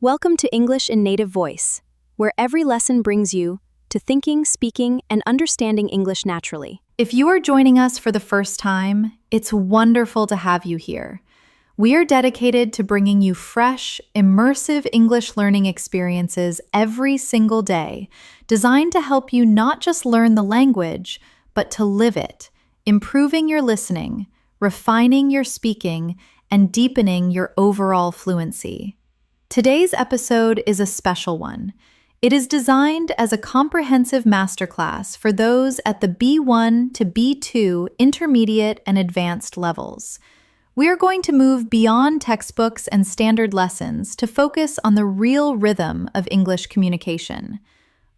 Welcome to English in Native Voice, where every lesson brings you to thinking, speaking, and understanding English naturally. If you are joining us for the first time, it's wonderful to have you here. We are dedicated to bringing you fresh, immersive English learning experiences every single day, designed to help you not just learn the language, but to live it, improving your listening, refining your speaking, and deepening your overall fluency. Today's episode is a special one. It is designed as a comprehensive masterclass for those at the B1 to B2 intermediate and advanced levels. We are going to move beyond textbooks and standard lessons to focus on the real rhythm of English communication.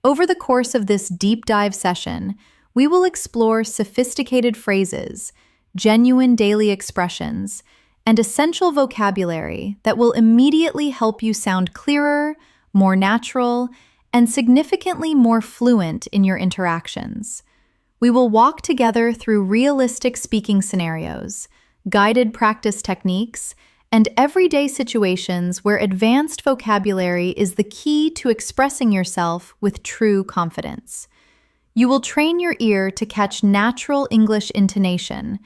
Over the course of this deep dive session, we will explore sophisticated phrases, genuine daily expressions, and essential vocabulary that will immediately help you sound clearer, more natural, and significantly more fluent in your interactions. We will walk together through realistic speaking scenarios, guided practice techniques, and everyday situations where advanced vocabulary is the key to expressing yourself with true confidence. You will train your ear to catch natural English intonation,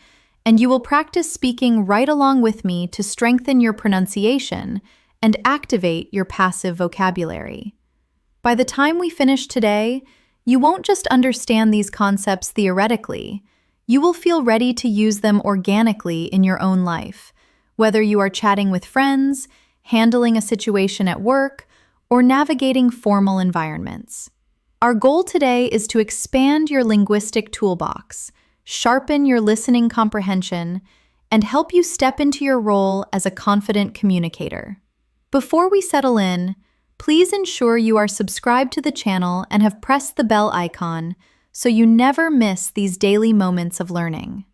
and you will practice speaking right along with me to strengthen your pronunciation and activate your passive vocabulary. By the time we finish today, you won't just understand these concepts theoretically. You will feel ready to use them organically in your own life, whether you are chatting with friends, handling a situation at work, or navigating formal environments. Our goal today is to expand your linguistic toolbox, sharpen your listening comprehension, and help you step into your role as a confident communicator. Before we settle in, please ensure you are subscribed to the channel and have pressed the bell icon so you never miss these daily moments of learning.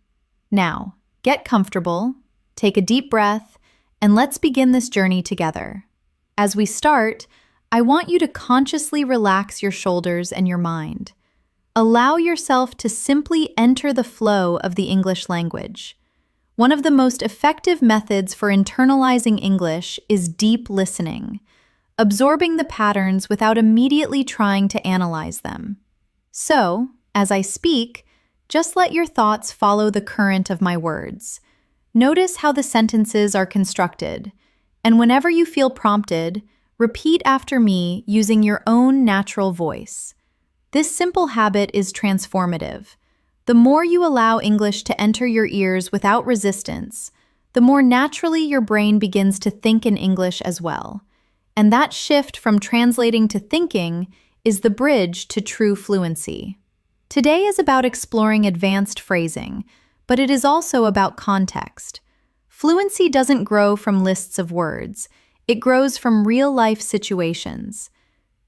Now, get comfortable, take a deep breath, and let's begin this journey together. As we start, I want you to consciously relax your shoulders and your mind. Allow yourself to simply enter the flow of the English language. One of the most effective methods for internalizing English is deep listening, absorbing the patterns without immediately trying to analyze them. So, as I speak, just let your thoughts follow the current of my words. Notice how the sentences are constructed, and whenever you feel prompted, repeat after me using your own natural voice. This simple habit is transformative. The more you allow English to enter your ears without resistance, the more naturally your brain begins to think in English as well. And that shift from translating to thinking is the bridge to true fluency. Today is about exploring advanced phrasing, but it is also about context. Fluency doesn't grow from lists of words. It grows from real-life situations.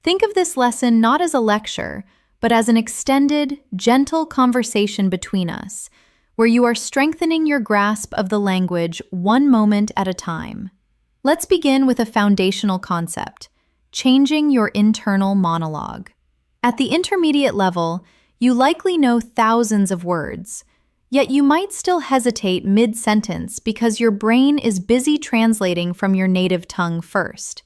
Think of this lesson not as a lecture, but as an extended, gentle conversation between us, where you are strengthening your grasp of the language one moment at a time. Let's begin with a foundational concept: changing your internal monologue. At the intermediate level, you likely know thousands of words, yet you might still hesitate mid-sentence because your brain is busy translating from your native tongue first.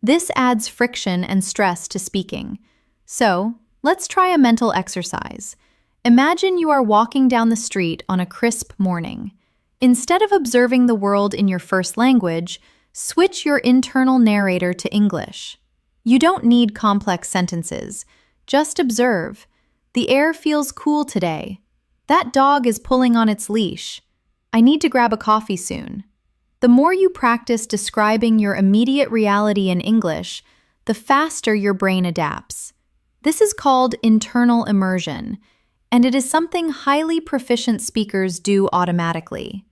This adds friction and stress to speaking. So, let's try a mental exercise. Imagine you are walking down the street on a crisp morning. Instead of observing the world in your first language, switch your internal narrator to English. You don't need complex sentences. Just observe. The air feels cool today. That dog is pulling on its leash. I need to grab a coffee soon. The more you practice describing your immediate reality in English, the faster your brain adapts. This is called internal immersion, and it is something highly proficient speakers do automatically.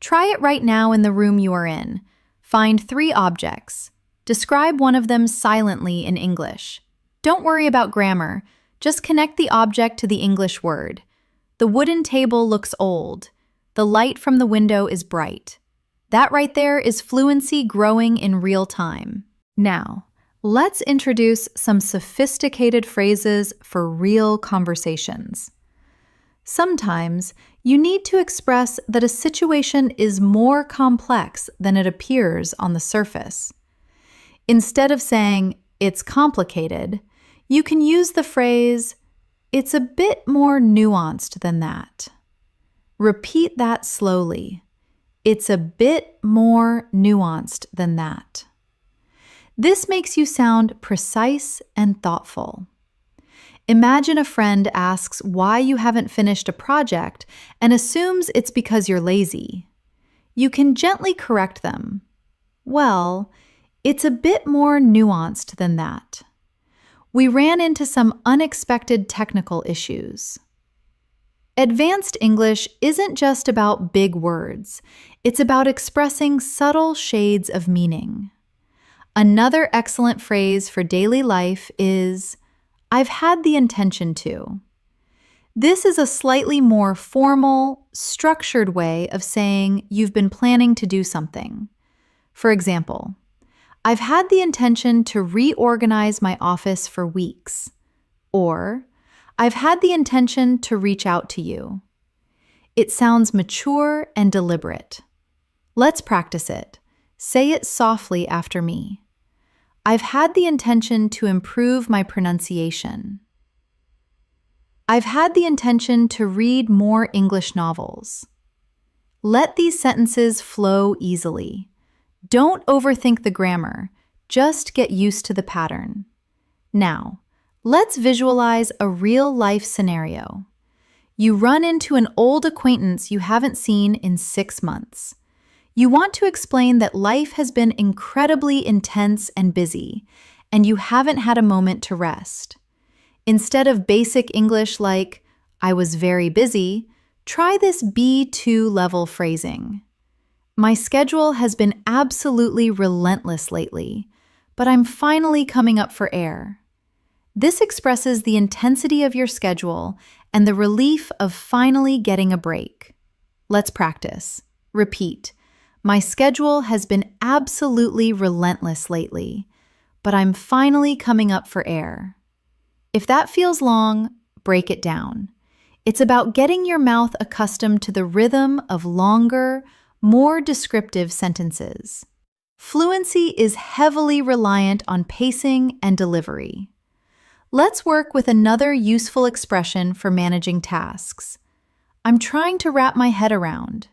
Try it right now in the room you are in. Find 3 objects. Describe one of them silently in English. Don't worry about grammar. Just connect the object to the English word. The wooden table looks old. The light from the window is bright. That right there is fluency growing in real time. Now, let's introduce some sophisticated phrases for real conversations. Sometimes, you need to express that a situation is more complex than it appears on the surface. Instead of saying, "It's complicated," you can use the phrase, "It's a bit more nuanced than that." Repeat that slowly. It's a bit more nuanced than that. This makes you sound precise and thoughtful. Imagine a friend asks why you haven't finished a project and assumes it's because you're lazy. You can gently correct them. Well, it's a bit more nuanced than that. We ran into some unexpected technical issues. Advanced English isn't just about big words. It's about expressing subtle shades of meaning. Another excellent phrase for daily life is, "I've had the intention to." This is a slightly more formal, structured way of saying you've been planning to do something. For example, "I've had the intention to reorganize my office for weeks." Or, "I've had the intention to reach out to you." It sounds mature and deliberate. Let's practice it. Say it softly after me. "I've had the intention to improve my pronunciation." "I've had the intention to read more English novels." Let these sentences flow easily. Don't overthink the grammar. Just get used to the pattern. Now, let's visualize a real-life scenario. You run into an old acquaintance you haven't seen in 6 months. You want to explain that life has been incredibly intense and busy, and you haven't had a moment to rest. Instead of basic English like, "I was very busy," try this B2 level phrasing. "My schedule has been absolutely relentless lately, but I'm finally coming up for air." This expresses the intensity of your schedule and the relief of finally getting a break. Let's practice. Repeat. "My schedule has been absolutely relentless lately, but I'm finally coming up for air." If that feels long, break it down. It's about getting your mouth accustomed to the rhythm of longer, more descriptive sentences. Fluency is heavily reliant on pacing and delivery. Let's work with another useful expression for managing tasks. "I'm trying to wrap my head around."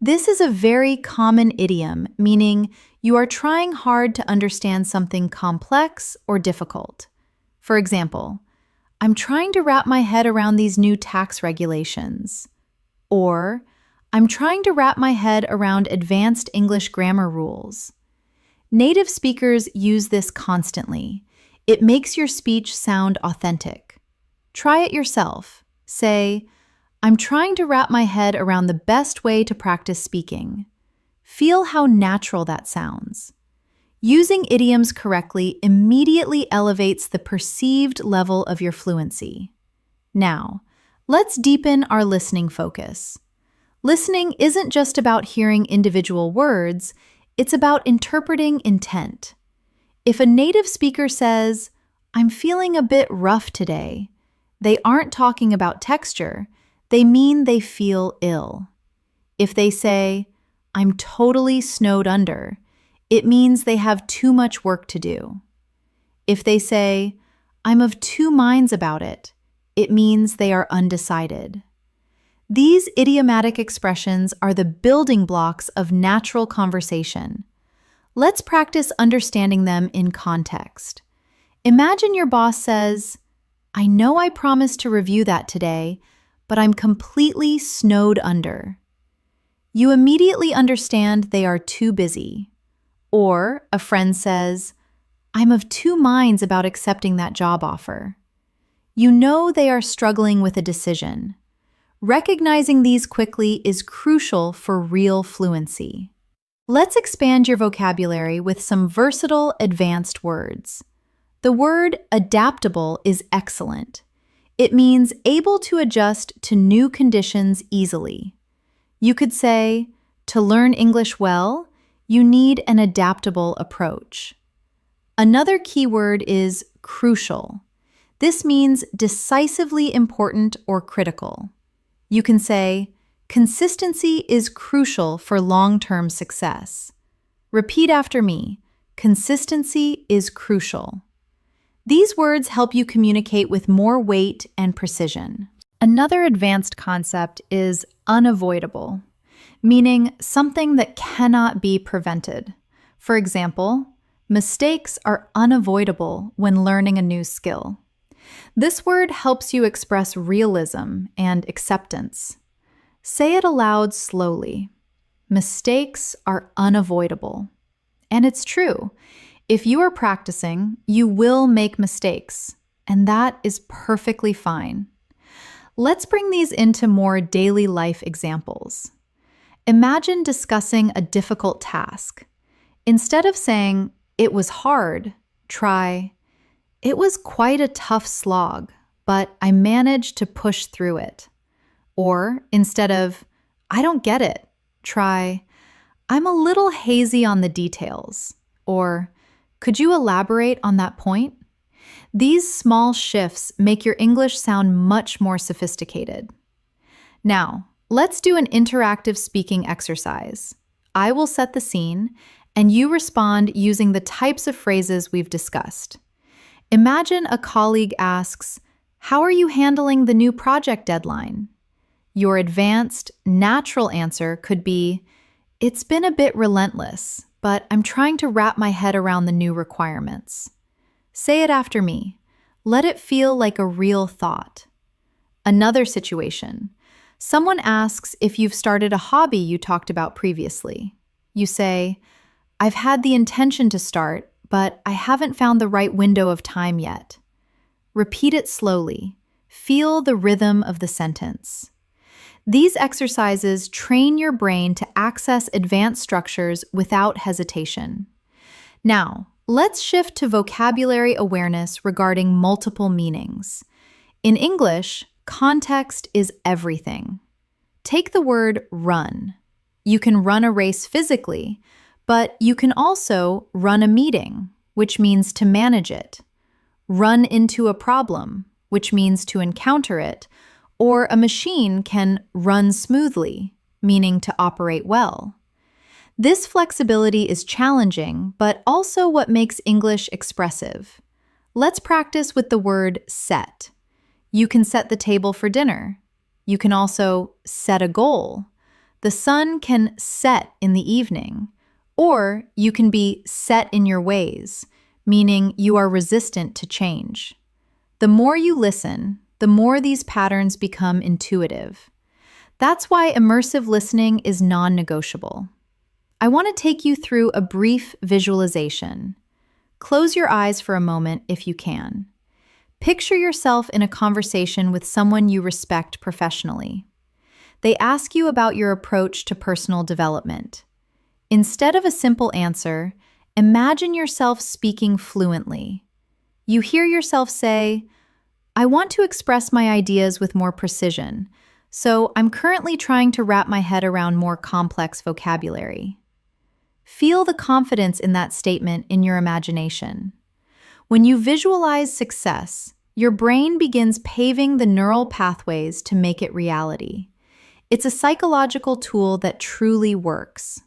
This is a very common idiom, meaning you are trying hard to understand something complex or difficult. For example, "I'm trying to wrap my head around these new tax regulations." Or, "I'm trying to wrap my head around advanced English grammar rules." Native speakers use this constantly. It makes your speech sound authentic. Try it yourself. Say, "I'm trying to wrap my head around the best way to practice speaking." Feel how natural that sounds. Using idioms correctly immediately elevates the perceived level of your fluency. Now, let's deepen our listening focus. Listening isn't just about hearing individual words, it's about interpreting intent. If a native speaker says, "I'm feeling a bit rough today," they aren't talking about texture, they mean they feel ill. If they say, "I'm totally snowed under," it means they have too much work to do. If they say, "I'm of two minds about it," it means they are undecided. These idiomatic expressions are the building blocks of natural conversation. Let's practice understanding them in context. Imagine your boss says, "I know I promised to review that today, but I'm completely snowed under." You immediately understand they are too busy. Or a friend says, "I'm of two minds about accepting that job offer." You know they are struggling with a decision. Recognizing these quickly is crucial for real fluency. Let's expand your vocabulary with some versatile, advanced words. The word adaptable is excellent. It means able to adjust to new conditions easily. You could say, "To learn English well, you need an adaptable approach." Another key word is crucial. This means decisively important or critical. You can say, "Consistency is crucial for long-term success." Repeat after me. consistency is crucial. These words help you communicate with more weight and precision. Another advanced concept is unavoidable, meaning something that cannot be prevented. For example, mistakes are unavoidable when learning a new skill. This word helps you express realism and acceptance. Say it aloud slowly. Mistakes are unavoidable. And it's true. If you are practicing, you will make mistakes, and that is perfectly fine. Let's bring these into more daily life examples. Imagine discussing a difficult task. Instead of saying, "It was hard," try, "It was quite a tough slog, but I managed to push through it." Or instead of, "I don't get it," try, "I'm a little hazy on the details." Or, "Could you elaborate on that point?" These small shifts make your English sound much more sophisticated. Now, let's do an interactive speaking exercise. I will set the scene, and you respond using the types of phrases we've discussed. Imagine a colleague asks, "How are you handling the new project deadline?" Your advanced, natural answer could be, "It's been a bit relentless, but I'm trying to wrap my head around the new requirements." Say it after me. Let it feel like a real thought. Another situation. Someone asks if you've started a hobby you talked about previously. You say, "I've had the intention to start, but I haven't found the right window of time yet." Repeat it slowly. Feel the rhythm of the sentence. These exercises train your brain to access advanced structures without hesitation. Now, let's shift to vocabulary awareness regarding multiple meanings. In English, context is everything. Take the word run. You can run a race physically, but you can also run a meeting, which means to manage it. Run into a problem, which means to encounter it, or a machine can run smoothly, meaning to operate well. This flexibility is challenging, but also what makes English expressive. Let's practice with the word set. You can set the table for dinner. You can also set a goal. The sun can set in the evening. Or you can be set in your ways, meaning you are resistant to change. The more you listen, the more these patterns become intuitive. That's why immersive listening is non-negotiable. I want to take you through a brief visualization. Close your eyes for a moment if you can. Picture yourself in a conversation with someone you respect professionally. They ask you about your approach to personal development. Instead of a simple answer, imagine yourself speaking fluently. You hear yourself say, "I want to express my ideas with more precision, so I'm currently trying to wrap my head around more complex vocabulary." Feel the confidence in that statement in your imagination. When you visualize success, your brain begins paving the neural pathways to make it reality. It's a psychological tool that truly works.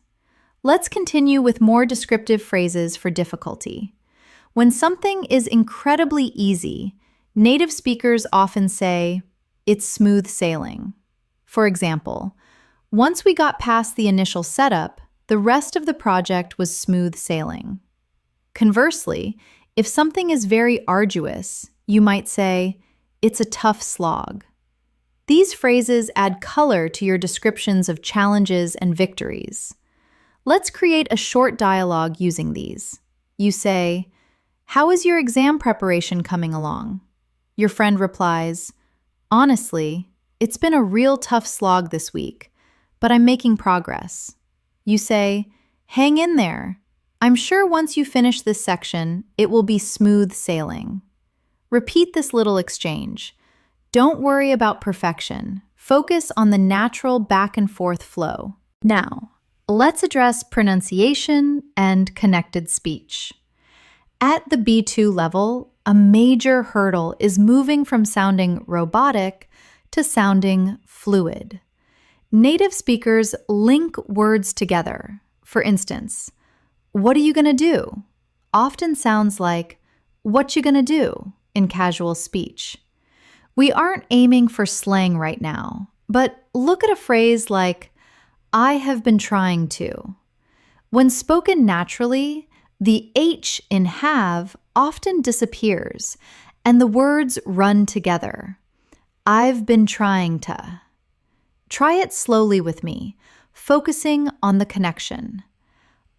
Let's continue with more descriptive phrases for difficulty. When something is incredibly easy, native speakers often say, "It's smooth sailing." For example, "Once we got past the initial setup, the rest of the project was smooth sailing." Conversely, if something is very arduous, you might say, "It's a tough slog." These phrases add color to your descriptions of challenges and victories. Let's create a short dialogue using these. You say, "How is your exam preparation coming along?" Your friend replies, "Honestly, it's been a real tough slog this week, but I'm making progress." You say, "Hang in there. I'm sure once you finish this section, it will be smooth sailing." Repeat this little exchange. Don't worry about perfection. Focus on the natural back and forth flow. Now, let's address pronunciation and connected speech. At the B2 level, a major hurdle is moving from sounding robotic to sounding fluid. Native speakers link words together. For instance, "What are you going to do?" often sounds like, "What you gonna do?" in casual speech. We aren't aiming for slang right now, but look at a phrase like, "I have been trying to." When spoken naturally, the H in have often disappears and the words run together. I've been trying to. Try it slowly with me, focusing on the connection.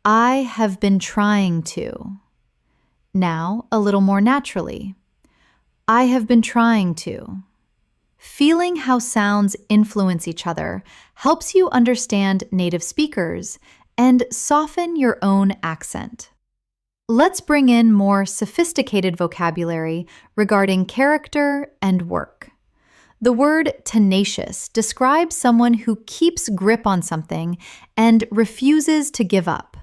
I have been trying to. Now, a little more naturally. I have been trying to. Feeling how sounds influence each other helps you understand native speakers and soften your own accent. Let's bring in more sophisticated vocabulary regarding character and work. The word tenacious describes someone who keeps grip on something and refuses to give up.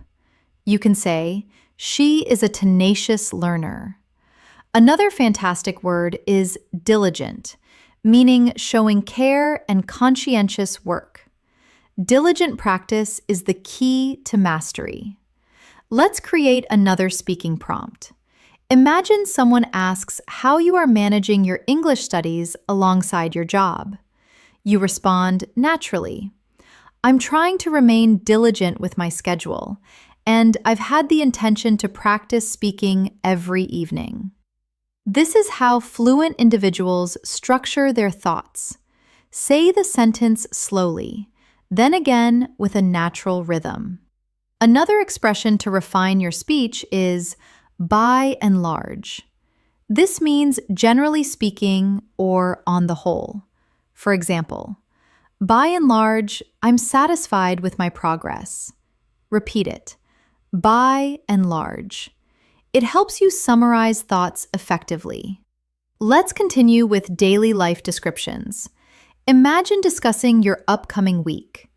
You can say, "She is a tenacious learner." Another fantastic word is diligent, meaning showing care and conscientious work. Diligent practice is the key to mastery. Let's create another speaking prompt. Imagine someone asks how you are managing your English studies alongside your job. You respond naturally. "I'm trying to remain diligent with my schedule, and I've had the intention to practice speaking every evening." This is how fluent individuals structure their thoughts. Say the sentence slowly, then again with a natural rhythm. Another expression to refine your speech is by and large. This means generally speaking or on the whole. For example, by and large, I'm satisfied with my progress. Repeat it. By and large. It helps you summarize thoughts effectively. Let's continue with daily life descriptions. Imagine discussing your upcoming week.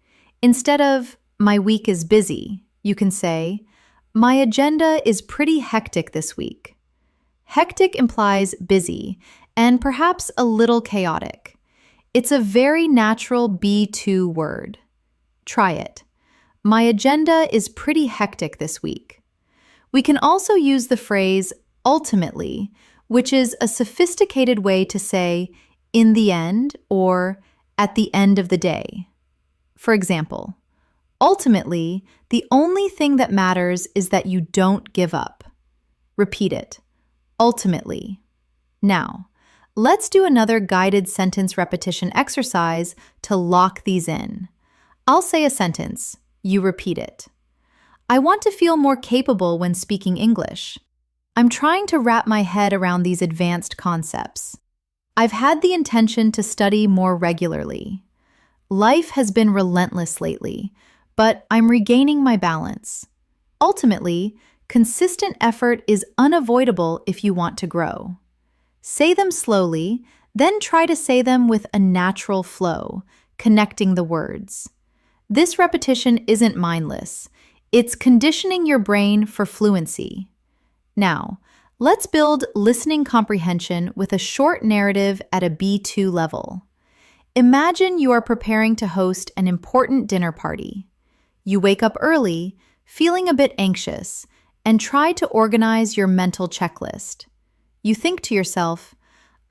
Instead of, "My week is busy," you can say, "My agenda is pretty hectic this week." Hectic implies busy and perhaps a little chaotic. It's a very natural be-to word. Try it. My agenda is pretty hectic this week. We can also use the phrase ultimately, which is a sophisticated way to say in the end or at the end of the day. For example, ultimately, the only thing that matters is that you don't give up. Repeat it. Ultimately. Now, let's do another guided sentence repetition exercise to lock these in. I'll say a sentence. You repeat it. I want to feel more capable when speaking English. I'm trying to wrap my head around these advanced concepts. I've had the intention to study more regularly. Life has been relentless lately, but I'm regaining my balance. Ultimately, consistent effort is unavoidable if you want to grow. Say them slowly, then try to say them with a natural flow, connecting the words. This repetition isn't mindless. It's conditioning your brain for fluency. Now, let's build listening comprehension with a short narrative at a B2 level. Imagine you are preparing to host an important dinner party. You wake up early, feeling a bit anxious, and try to organize your mental checklist. You think to yourself,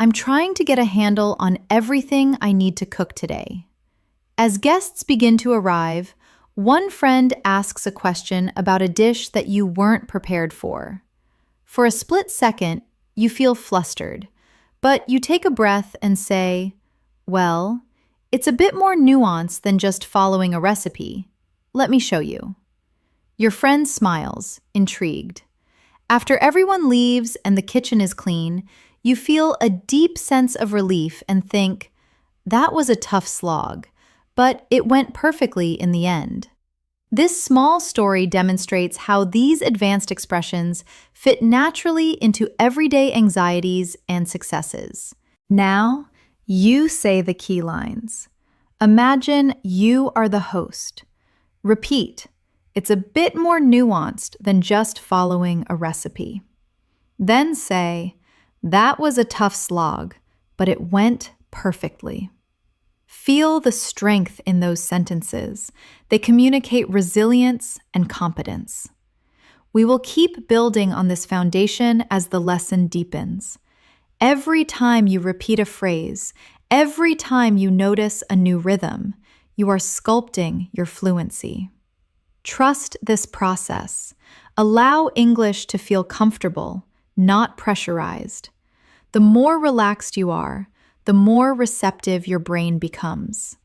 "I'm trying to get a handle on everything I need to cook today." As guests begin to arrive, one friend asks a question about a dish that you weren't prepared for. For a split second, you feel flustered, but you take a breath and say, "Well, it's a bit more nuanced than just following a recipe. Let me show you." Your friend smiles, intrigued. After everyone leaves and the kitchen is clean, you feel a deep sense of relief and think, "That was a tough slog, but it went perfectly in the end." This small story demonstrates how these advanced expressions fit naturally into everyday anxieties and successes. Now, you say the key lines. Imagine you are the host. Repeat. It's a bit more nuanced than just following a recipe. Then say, "That was a tough slog, but it went perfectly." Feel the strength in those sentences. They communicate resilience and competence. We will keep building on this foundation as the lesson deepens. Every time you repeat a phrase, every time you notice a new rhythm, you are sculpting your fluency. Trust this process. Allow English to feel comfortable, not pressurized. The more relaxed you are, the more receptive your brain becomes.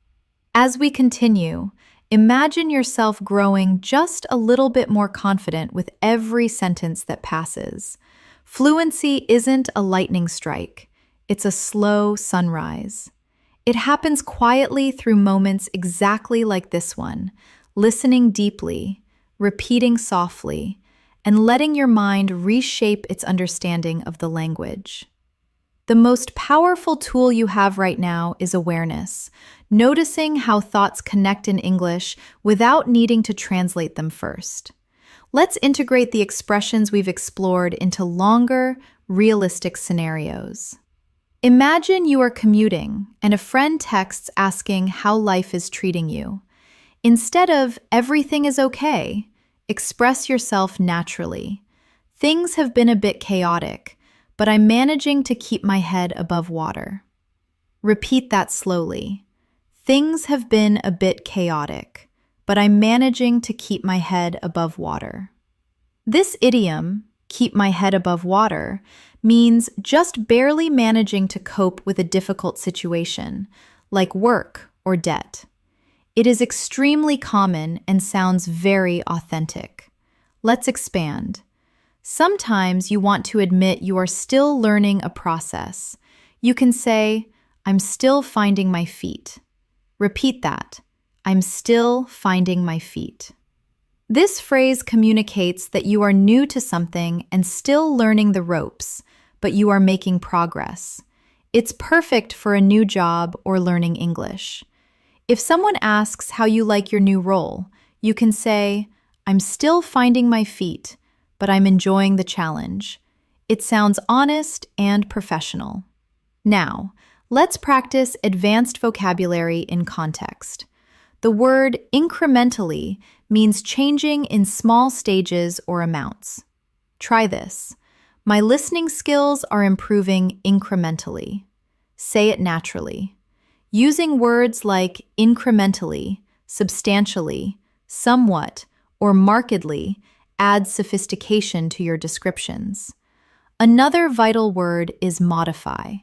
As we continue, imagine yourself growing just a little bit more confident with every sentence that passes. Fluency isn't a lightning strike, it's a slow sunrise. It happens quietly through moments exactly like this one, listening deeply, repeating softly, and letting your mind reshape its understanding of the language. The most powerful tool you have right now is awareness, noticing how thoughts connect in English without needing to translate them first. Let's integrate the expressions we've explored into longer, realistic scenarios. Imagine you are commuting and a friend texts asking how life is treating you. Instead of "everything is okay," express yourself naturally. "Things have been a bit chaotic, but I'm managing to keep my head above water." Repeat that slowly. "Things have been a bit chaotic, but I'm managing to keep my head above water." This idiom, "keep my head above water," means just barely managing to cope with a difficult situation, like work or debt. It is extremely common and sounds very authentic. Let's expand. Sometimes you want to admit you are still learning a process. You can say, "I'm still finding my feet." Repeat that. "I'm still finding my feet." This phrase communicates that you are new to something and still learning the ropes, but you are making progress. It's perfect for a new job or learning English. If someone asks how you like your new role, you can say, "I'm still finding my feet, but I'm enjoying the challenge." It sounds honest and professional. Now, let's practice advanced vocabulary in context. The word incrementally means changing in small stages or amounts. Try this. "My listening skills are improving incrementally." Say it naturally. Using words like incrementally, substantially, somewhat, or markedly adds sophistication to your descriptions. Another vital word is modify.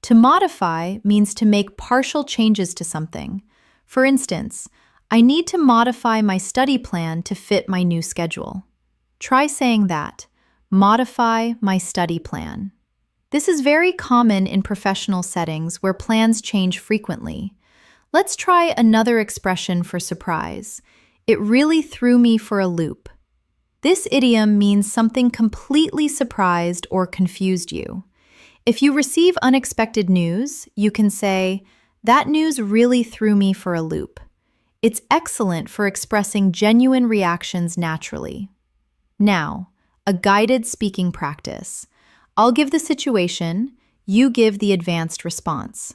To modify means to make partial changes to something. For instance, "I need to modify my study plan to fit my new schedule." Try saying that. "Modify my study plan." This is very common in professional settings where plans change frequently. Let's try another expression for surprise. "It really threw me for a loop." This idiom means something completely surprised or confused you. If you receive unexpected news, you can say, "That news really threw me for a loop." It's excellent for expressing genuine reactions naturally. Now, a guided speaking practice. I'll give the situation, you give the advanced response.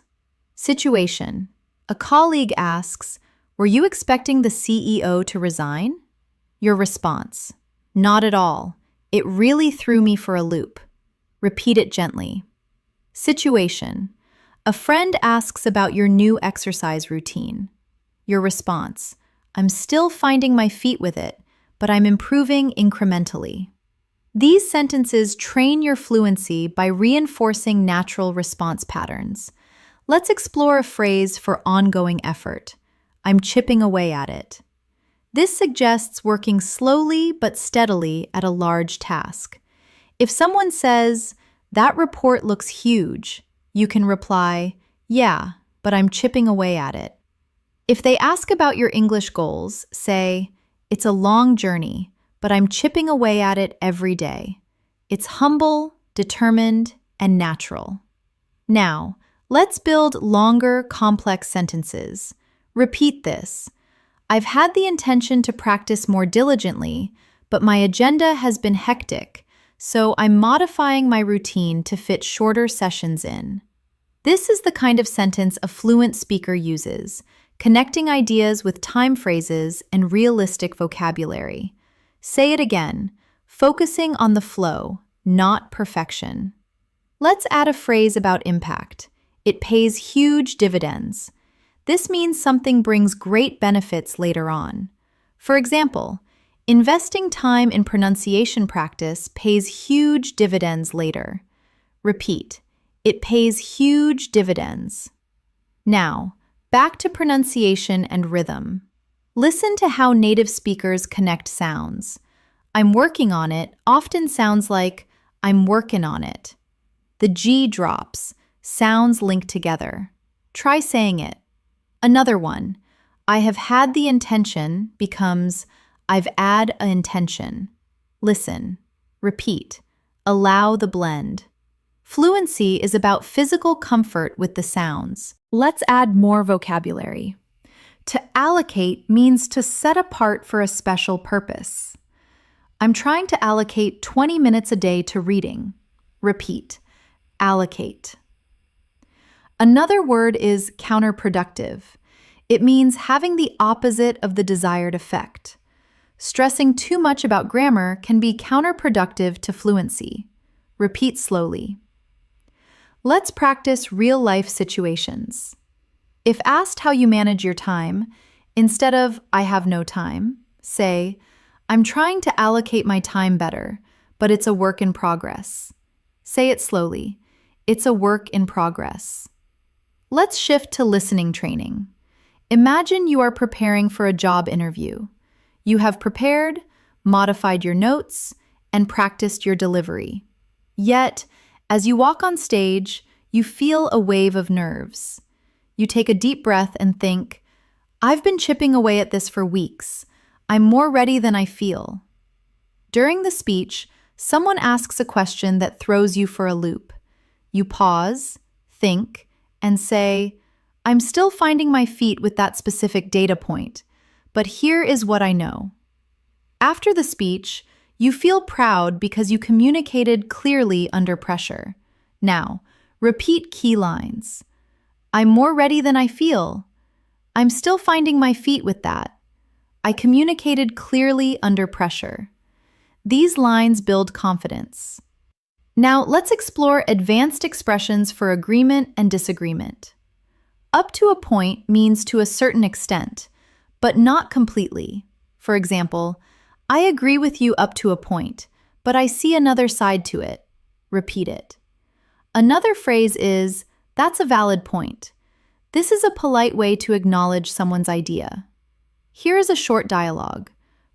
Situation. A colleague asks, "Were you expecting the CEO to resign?" Your response. "Not at all. It really threw me for a loop." Repeat it gently. Situation. A friend asks about your new exercise routine. Your response. "I'm still finding my feet with it, but I'm improving incrementally." These sentences train your fluency by reinforcing natural response patterns. Let's explore a phrase for ongoing effort. "I'm chipping away at it." This suggests working slowly but steadily at a large task. If someone says, "That report looks huge," you can reply, "Yeah, but I'm chipping away at it." If they ask about your English goals, say, "It's a long journey, but I'm chipping away at it every day." It's humble, determined, and natural. Now, let's build longer, complex sentences. Repeat this. "I've had the intention to practice more diligently, but my agenda has been hectic, so I'm modifying my routine to fit shorter sessions in." This is the kind of sentence a fluent speaker uses, connecting ideas with time phrases and realistic vocabulary. Say it again. focusing on the flow, not perfection. Let's add a phrase about impact. It pays huge dividends. This means something brings great benefits later on. For example, investing time in pronunciation practice pays huge dividends later. Repeat, it pays huge dividends. Now, back to pronunciation and rhythm. Listen to how native speakers connect sounds. I'm working on it often sounds like I'm workin' on it. The G drops, sounds link together. Try saying it. Another one, I have had the intention becomes I've had a intention. Listen, repeat, allow the blend. Fluency is about physical comfort with the sounds. Let's add more vocabulary. To allocate means to set apart for a special purpose. I'm trying to allocate 20 minutes a day to reading. Repeat, allocate. Another word is counterproductive. It means having the opposite of the desired effect. Stressing too much about grammar can be counterproductive to fluency. Repeat slowly. Let's practice real-life situations. If asked how you manage your time, instead of I have no time, say, I'm trying to allocate my time better, but it's a work in progress. Say it slowly. It's a work in progress. Let's shift to listening training. Imagine you are preparing for a job interview. You have prepared, modified your notes, and practiced your delivery. Yet, as you walk on stage, you feel a wave of nerves. You take a deep breath and think, I've been chipping away at this for weeks. I'm more ready than I feel. During the speech, someone asks a question that throws you for a loop. You pause, think, and say, I'm still finding my feet with that specific data point, but here is what I know. After the speech, you feel proud because you communicated clearly under pressure. Now, repeat key lines. I'm more ready than I feel. I'm still finding my feet with that. I communicated clearly under pressure. These lines build confidence. Now, let's explore advanced expressions for agreement and disagreement. Up to a point means to a certain extent, but not completely. For example, I agree with you up to a point, but I see another side to it. Repeat it. Another phrase is, that's a valid point. This is a polite way to acknowledge someone's idea. Here is a short dialogue.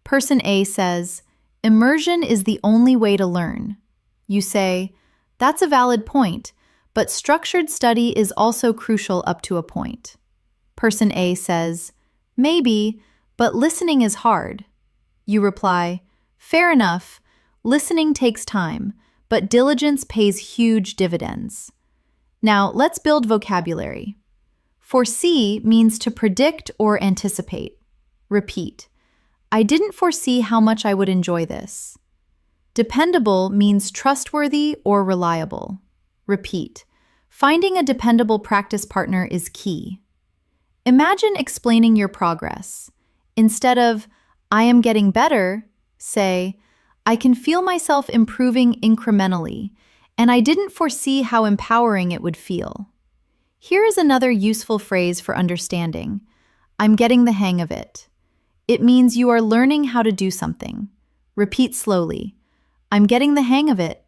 Person A says, Immersion is the only way to learn. You say, that's a valid point, but structured study is also crucial up to a point. Person A says, maybe, but listening is hard. You reply, fair enough, listening takes time, but diligence pays huge dividends. Now, let's build vocabulary. Foresee means to predict or anticipate. Repeat, I didn't foresee how much I would enjoy this. Dependable means trustworthy or reliable. Repeat, finding a dependable practice partner is key. Imagine explaining your progress. Instead of, I am getting better, say, I can feel myself improving incrementally, and I didn't foresee how empowering it would feel. Here is another useful phrase for understanding. I'm getting the hang of it. It means you are learning how to do something. Repeat slowly. I'm getting the hang of it.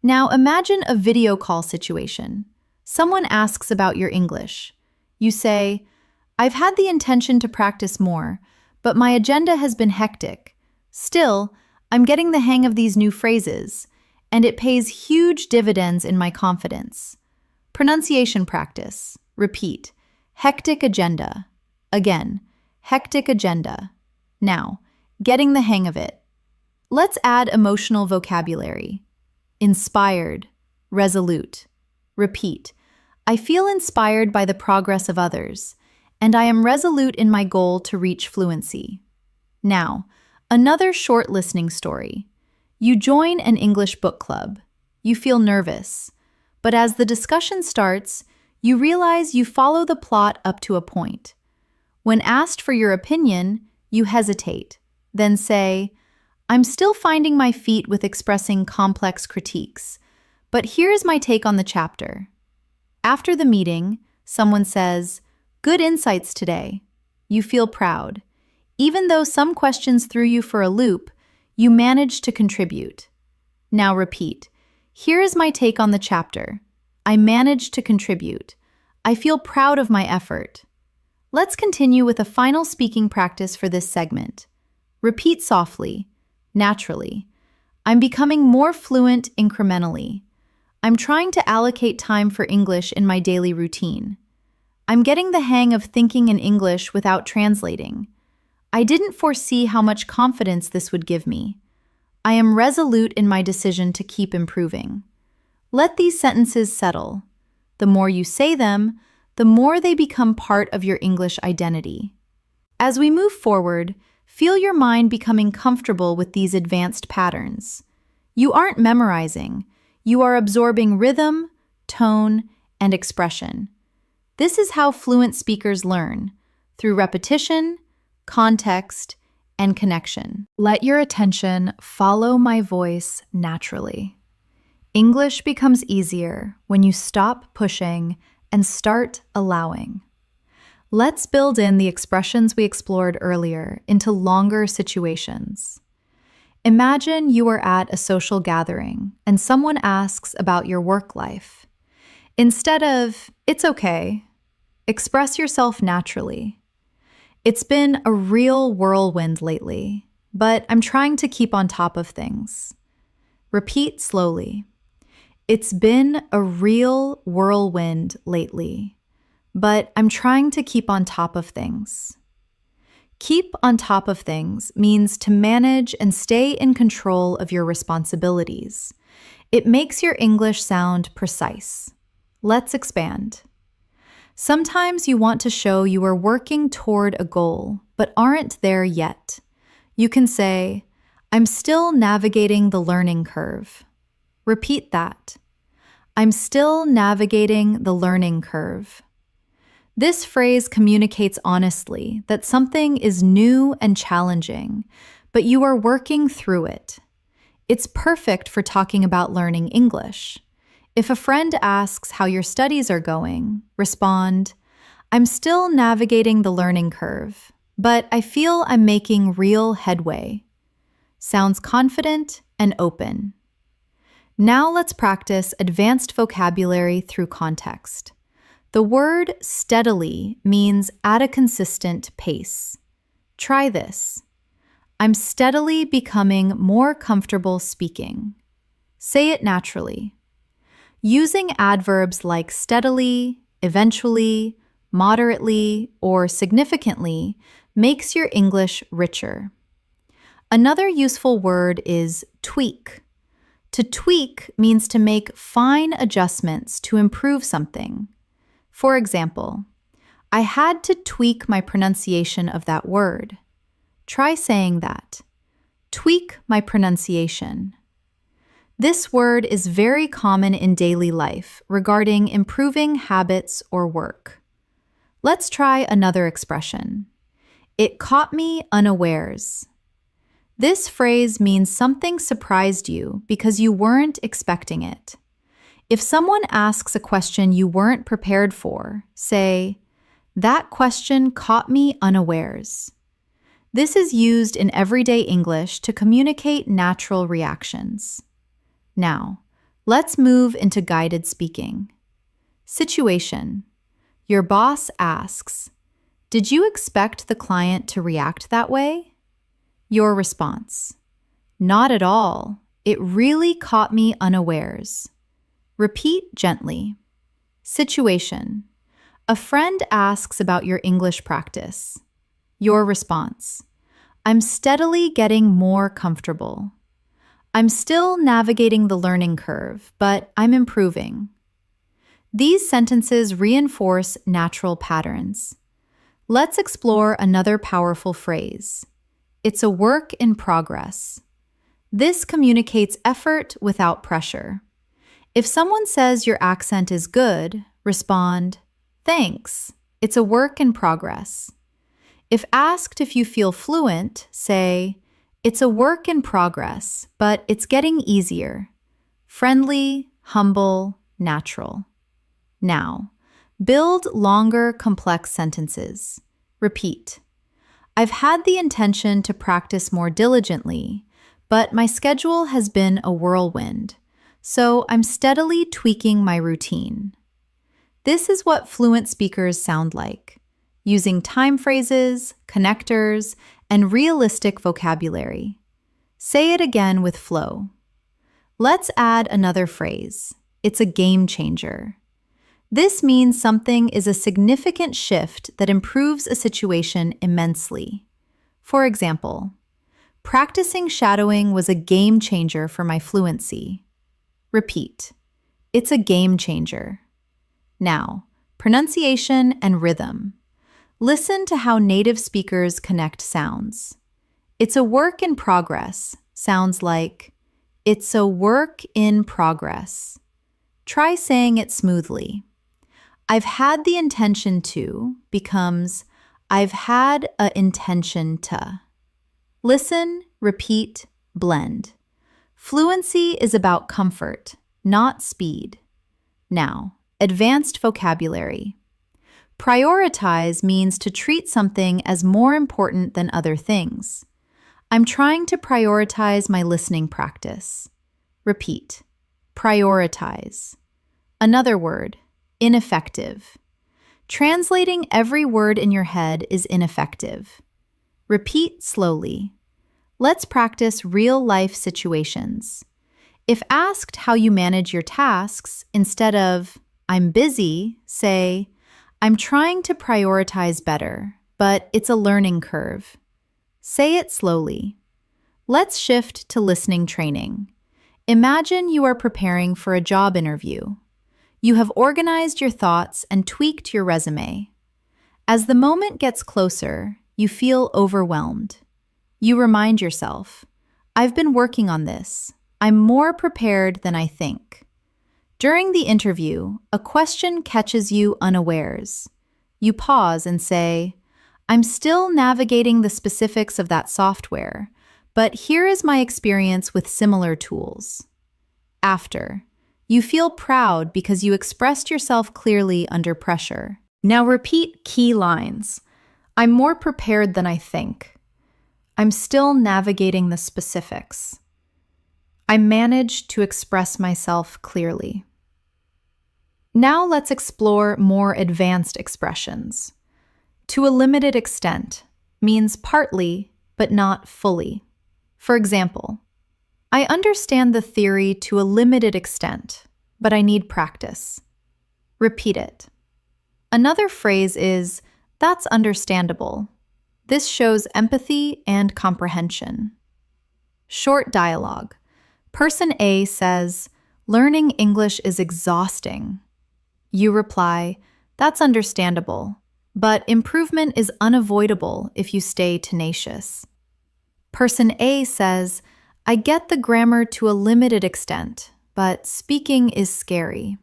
Now imagine a video call situation. Someone asks about your English. You say, I've had the intention to practice more, but my agenda has been hectic. Still, I'm getting the hang of these new phrases, and it pays huge dividends in my confidence. Pronunciation practice. Repeat. Hectic agenda. Again, hectic agenda. Now, getting the hang of it. Let's add emotional vocabulary. Inspired. Resolute. Repeat. I feel inspired by the progress of others, and I am resolute in my goal to reach fluency. Now, another short listening story. You join an English book club. You feel nervous, but as the discussion starts, you realize you follow the plot up to a point. When asked for your opinion, you hesitate, then say, I'm still finding my feet with expressing complex critiques, but here's my take on the chapter. After the meeting, someone says, "Good insights today." You feel proud. Even though some questions threw you for a loop, you managed to contribute. Now repeat. Here is my take on the chapter. I managed to contribute. I feel proud of my effort. Let's continue with a final speaking practice for this segment. Repeat softly, naturally. I'm becoming more fluent incrementally. I'm trying to allocate time for English in my daily routine. I'm getting the hang of thinking in English without translating. I didn't foresee how much confidence this would give me. I am resolute in my decision to keep improving. Let these sentences settle. The more you say them, the more they become part of your English identity. As we move forward, feel your mind becoming comfortable with these advanced patterns. You aren't memorizing. You are absorbing rhythm, tone, and expression. This is how fluent speakers learn, through repetition, context, and connection. Let your attention follow my voice naturally. English becomes easier when you stop pushing and start allowing. Let's build in the expressions we explored earlier into longer situations. Imagine you are at a social gathering and someone asks about your work life. Instead of, "It's okay," express yourself naturally. "It's been a real whirlwind lately, but I'm trying to keep on top of things." Repeat slowly. "It's been a real whirlwind lately, but I'm trying to keep on top of things." Keep on top of things means to manage and stay in control of your responsibilities. It makes your English sound precise. Let's expand. Sometimes you want to show you are working toward a goal, but aren't there yet. You can say, "I'm still navigating the learning curve." Repeat that. "I'm still navigating the learning curve." This phrase communicates honestly that something is new and challenging, but you are working through it. It's perfect for talking about learning English. If a friend asks how your studies are going, respond, "I'm still navigating the learning curve, but I feel I'm making real headway." Sounds confident and open. Now let's practice advanced vocabulary through context. The word steadily means at a consistent pace. Try this. I'm steadily becoming more comfortable speaking. Say it naturally. Using adverbs like steadily, eventually, moderately, or significantly makes your English richer. Another useful word is tweak. To tweak means to make fine adjustments to improve something. For example, "I had to tweak my pronunciation of that word." Try saying that. Tweak my pronunciation. This word is very common in daily life regarding improving habits or work. Let's try another expression. "It caught me unawares." This phrase means something surprised you because you weren't expecting it. If someone asks a question you weren't prepared for, say, "That question caught me unawares." This is used in everyday English to communicate natural reactions. Now, let's move into guided speaking. Situation. Your boss asks, "Did you expect the client to react that way?" Your response, "Not at all. It really caught me unawares." Repeat gently. Situation. A friend asks about your English practice. Your response, "I'm steadily getting more comfortable." I'm still navigating the learning curve, but I'm improving. These sentences reinforce natural patterns. Let's explore another powerful phrase. It's a work in progress. This communicates effort without pressure. If someone says your accent is good, respond, "Thanks, it's a work in progress." If asked if you feel fluent, say, It's a work in progress, but it's getting easier. Friendly, humble, natural. Now, build longer, complex sentences. Repeat. I've had the intention to practice more diligently, but my schedule has been a whirlwind, so I'm steadily tweaking my routine. This is what fluent speakers sound like, using time phrases, connectors, and realistic vocabulary. Say it again with flow. Let's add another phrase. It's a game changer. This means something is a significant shift that improves a situation immensely. For example, practicing shadowing was a game changer for my fluency. Repeat. It's a game changer. Now, pronunciation and rhythm. Listen to how native speakers connect sounds. It's a work in progress sounds like, it's a work in progress. Try saying it smoothly. I've had the intention to becomes, I've had a intention to. Listen, repeat, blend. Fluency is about comfort, not speed. Now, advanced vocabulary. Prioritize means to treat something as more important than other things. I'm trying to prioritize my listening practice. Repeat. Prioritize. Another word, ineffective. Translating every word in your head is ineffective. Repeat slowly. Let's practice real-life situations. If asked how you manage your tasks, instead of, I'm busy, say, I'm trying to prioritize better, but it's a learning curve. Say it slowly. Let's shift to listening training. Imagine you are preparing for a job interview. You have organized your thoughts and tweaked your resume. As the moment gets closer, you feel overwhelmed. You remind yourself, I've been working on this. I'm more prepared than I think. During the interview, a question catches you unawares. You pause and say, I'm still navigating the specifics of that software, but here is my experience with similar tools. After, you feel proud because you expressed yourself clearly under pressure. Now repeat key lines. I'm more prepared than I think. I'm still navigating the specifics. I managed to express myself clearly. Now let's explore more advanced expressions. To a limited extent means partly, but not fully. For example, I understand the theory to a limited extent, but I need practice. Repeat it. Another phrase is, that's understandable. This shows empathy and comprehension. Short dialogue. Person A says, learning English is exhausting. You reply, that's understandable, but improvement is unavoidable if you stay tenacious. Person A says, I get the grammar to a limited extent, but speaking is scary.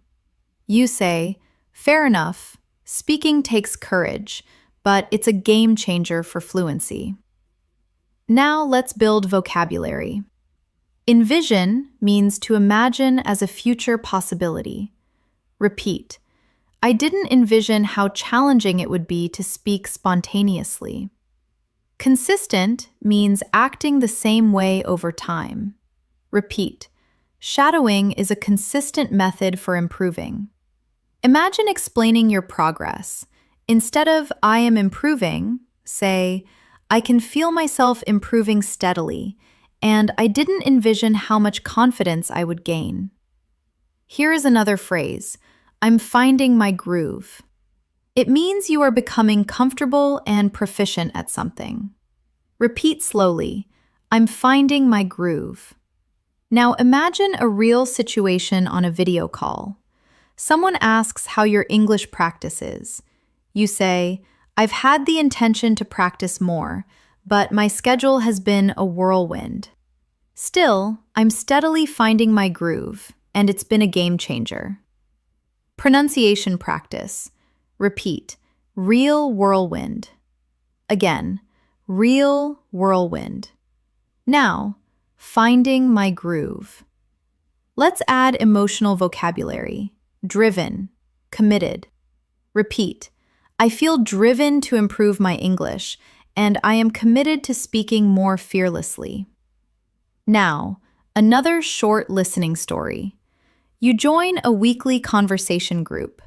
You say, fair enough, speaking takes courage, but it's a game changer for fluency. Now let's build vocabulary. Envision means to imagine as a future possibility. Repeat. I didn't envision how challenging it would be to speak spontaneously. Consistent means acting the same way over time. Repeat. Shadowing is a consistent method for improving. Imagine explaining your progress. Instead of I am improving, say, I can feel myself improving steadily, and I didn't envision how much confidence I would gain. Here is another phrase. I'm finding my groove. It means you are becoming comfortable and proficient at something. Repeat slowly. I'm finding my groove. Now imagine a real situation on a video call. Someone asks how your English practice is. You say, I've had the intention to practice more, but my schedule has been a whirlwind. Still, I'm steadily finding my groove, and it's been a game changer. Pronunciation practice. Repeat. Real whirlwind. Again, real whirlwind. Now, finding my groove. Let's add emotional vocabulary. Driven, committed. Repeat. I feel driven to improve my English, and I am committed to speaking more fearlessly. Now, another short listening story. You join a weekly conversation group.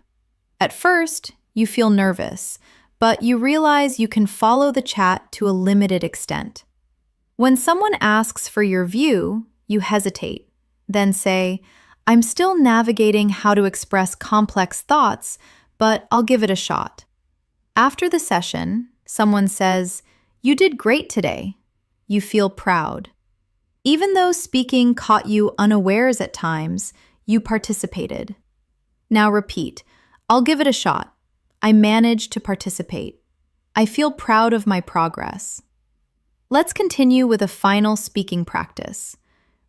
At first, you feel nervous, but you realize you can follow the chat to a limited extent. When someone asks for your view, you hesitate, then say, I'm still navigating how to express complex thoughts, but I'll give it a shot. After the session, someone says, You did great today. You feel proud. Even though speaking caught you unawares at times, you participated. Now repeat, I'll give it a shot. I managed to participate. I feel proud of my progress. Let's continue with a final speaking practice.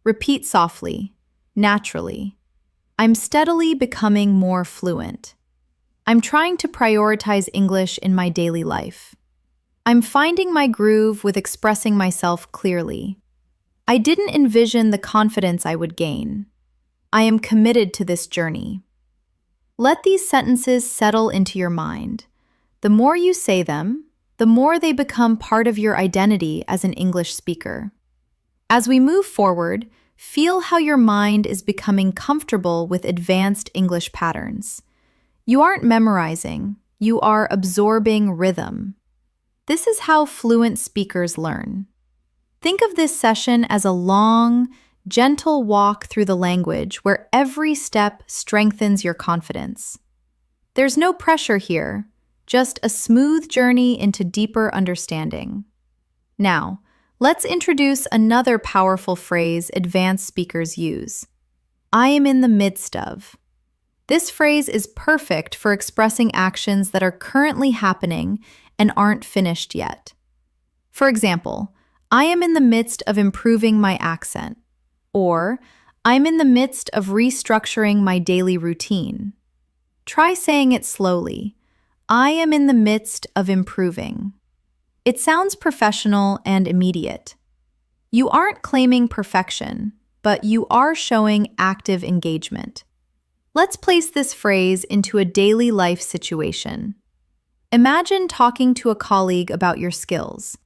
Repeat softly, naturally. I'm steadily becoming more fluent. I'm trying to prioritize English in my daily life. I'm finding my groove with expressing myself clearly. I didn't envision the confidence I would gain. I am committed to this journey. Let these sentences settle into your mind. The more you say them, the more they become part of your identity as an English speaker. As we move forward, feel how your mind is becoming comfortable with advanced English patterns. You aren't memorizing, you are absorbing rhythm. This is how fluent speakers learn. Think of this session as a long, gentle walk through the language where every step strengthens your confidence. There's no pressure here, just a smooth journey into deeper understanding. Now, let's introduce another powerful phrase advanced speakers use. I am in the midst of. This phrase is perfect for expressing actions that are currently happening and aren't finished yet. For example, I am in the midst of improving my accent, or I'm in the midst of restructuring my daily routine. Try saying it slowly. I am in the midst of improving. It sounds professional and immediate. You aren't claiming perfection, but you are showing active engagement. Let's place this phrase into a daily life situation. Imagine talking to a colleague about your skills.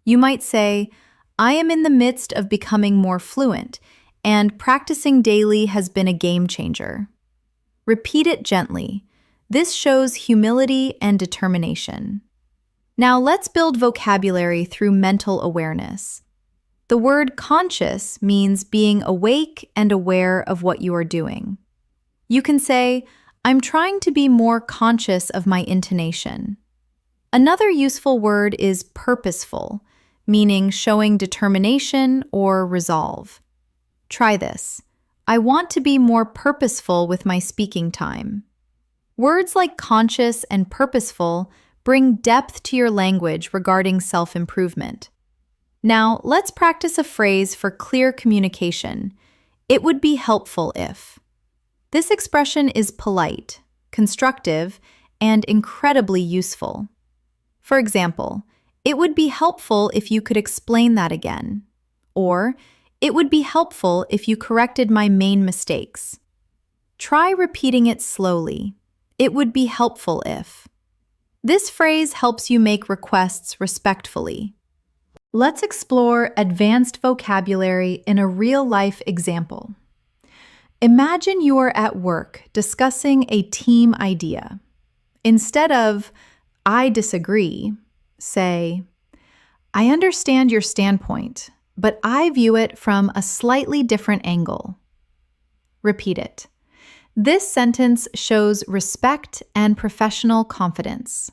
You might say, I am in the midst of becoming more fluent, and practicing daily has been a game changer. Repeat it gently. This shows humility and determination. Now let's build vocabulary through mental awareness. The word conscious means being awake and aware of what you are doing. You can say, I'm trying to be more conscious of my intonation. Another useful word is purposeful, meaning showing determination or resolve. Try this. I want to be more purposeful with my speaking time. Words like conscious and purposeful bring depth to your language regarding self-improvement. Now, let's practice a phrase for clear communication. It would be helpful if. This expression is polite, constructive, and incredibly useful. For example, it would be helpful if you could explain that again. Or, it would be helpful if you corrected my main mistakes. Try repeating it slowly. It would be helpful if. This phrase helps you make requests respectfully. Let's explore advanced vocabulary in a real-life example. Imagine you are at work discussing a team idea. Instead of, I disagree, say, I understand your standpoint, but I view it from a slightly different angle. Repeat it. This sentence shows respect and professional confidence.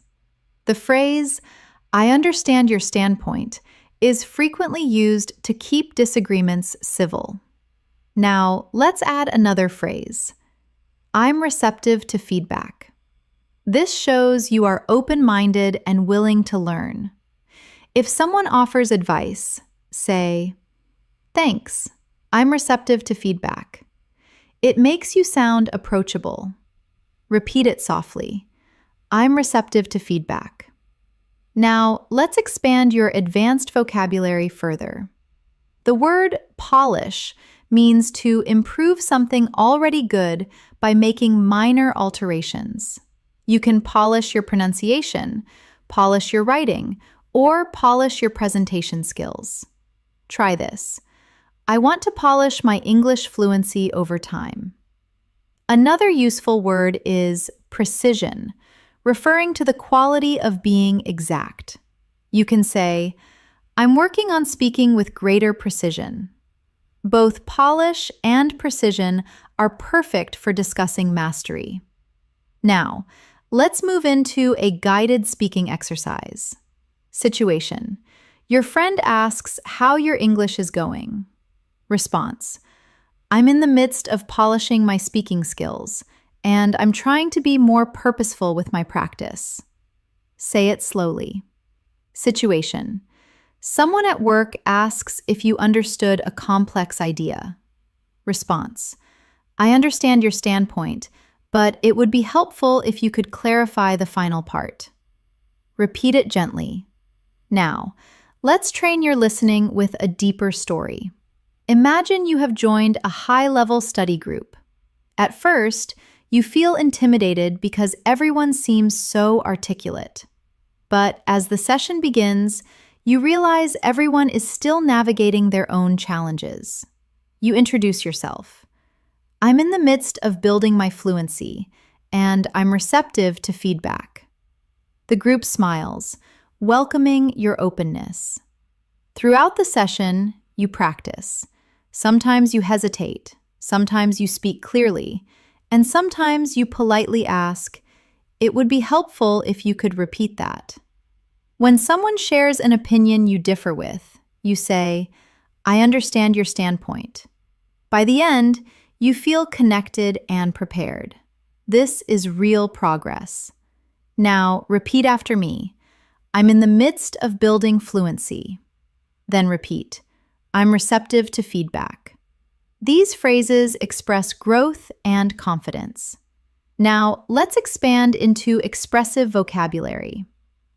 The phrase, I understand your standpoint, is frequently used to keep disagreements civil. Now, let's add another phrase. I'm receptive to feedback. This shows you are open-minded and willing to learn. If someone offers advice, say, Thanks, I'm receptive to feedback. It makes you sound approachable. Repeat it softly. I'm receptive to feedback. Now, let's expand your advanced vocabulary further. The word polish means to improve something already good by making minor alterations. You can polish your pronunciation, polish your writing, or polish your presentation skills. Try this. I want to polish my English fluency over time. Another useful word is precision, referring to the quality of being exact. You can say, I'm working on speaking with greater precision. Both polish and precision are perfect for discussing mastery. Now, let's move into a guided speaking exercise. Situation. Your friend asks how your English is going. Response. I'm in the midst of polishing my speaking skills, and I'm trying to be more purposeful with my practice. Say it slowly. Situation. Someone at work asks if you understood a complex idea. Response. I understand your standpoint, but it would be helpful if you could clarify the final part. Repeat it gently. Now, let's train your listening with a deeper story. Imagine you have joined a high-level study group. At first, you feel intimidated because everyone seems so articulate. But as the session begins, you realize everyone is still navigating their own challenges. You introduce yourself. I'm in the midst of building my fluency, and I'm receptive to feedback. The group smiles, welcoming your openness. Throughout the session, you practice. Sometimes you hesitate, sometimes you speak clearly, and sometimes you politely ask, it would be helpful if you could repeat that. When someone shares an opinion you differ with, you say, I understand your standpoint. By the end, you feel connected and prepared. This is real progress. Now, repeat after me. I'm in the midst of building fluency. Then repeat. I'm receptive to feedback. These phrases express growth and confidence. Now, let's expand into expressive vocabulary.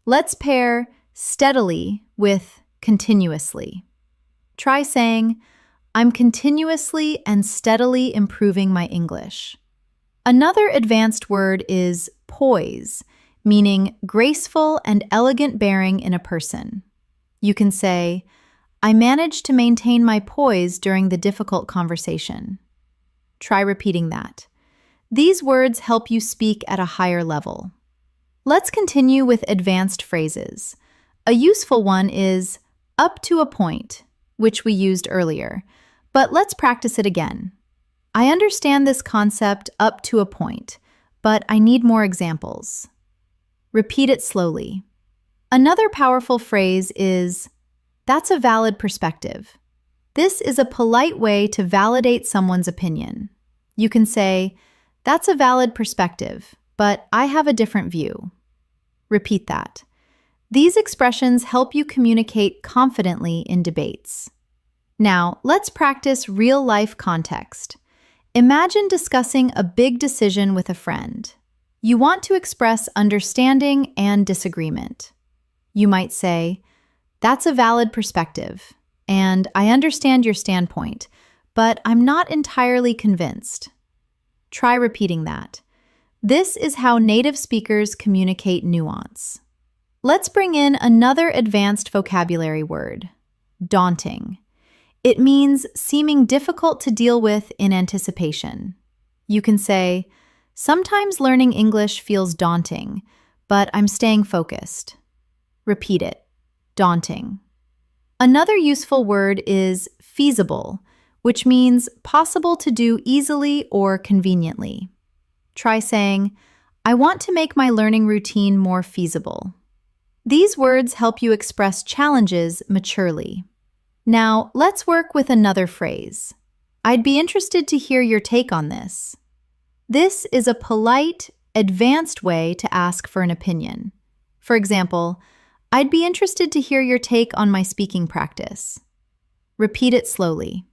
Let's pair steadily with continuously. Try saying, I'm continuously and steadily improving my English. Another advanced word is poise, meaning graceful and elegant bearing in a person. You can say, I managed to maintain my poise during the difficult conversation. Try repeating that. These words help you speak at a higher level. Let's continue with advanced phrases. A useful one is up to a point, which we used earlier, but let's practice it again. I understand this concept up to a point, but I need more examples. Repeat it slowly. Another powerful phrase is, that's a valid perspective. This is a polite way to validate someone's opinion. You can say, that's a valid perspective, but I have a different view. Repeat that. These expressions help you communicate confidently in debates. Now, let's practice real-life context. Imagine discussing a big decision with a friend. You want to express understanding and disagreement. You might say, that's a valid perspective, and I understand your standpoint, but I'm not entirely convinced. Try repeating that. This is how native speakers communicate nuance. Let's bring in another advanced vocabulary word, daunting. It means seeming difficult to deal with in anticipation. You can say, sometimes learning English feels daunting, but I'm staying focused. Repeat it, daunting. Another useful word is feasible, which means possible to do easily or conveniently. Try saying, I want to make my learning routine more feasible. These words help you express challenges maturely. Now, let's work with another phrase. I'd be interested to hear your take on this. This is a polite, advanced way to ask for an opinion. For example, I'd be interested to hear your take on my speaking practice. Repeat it slowly.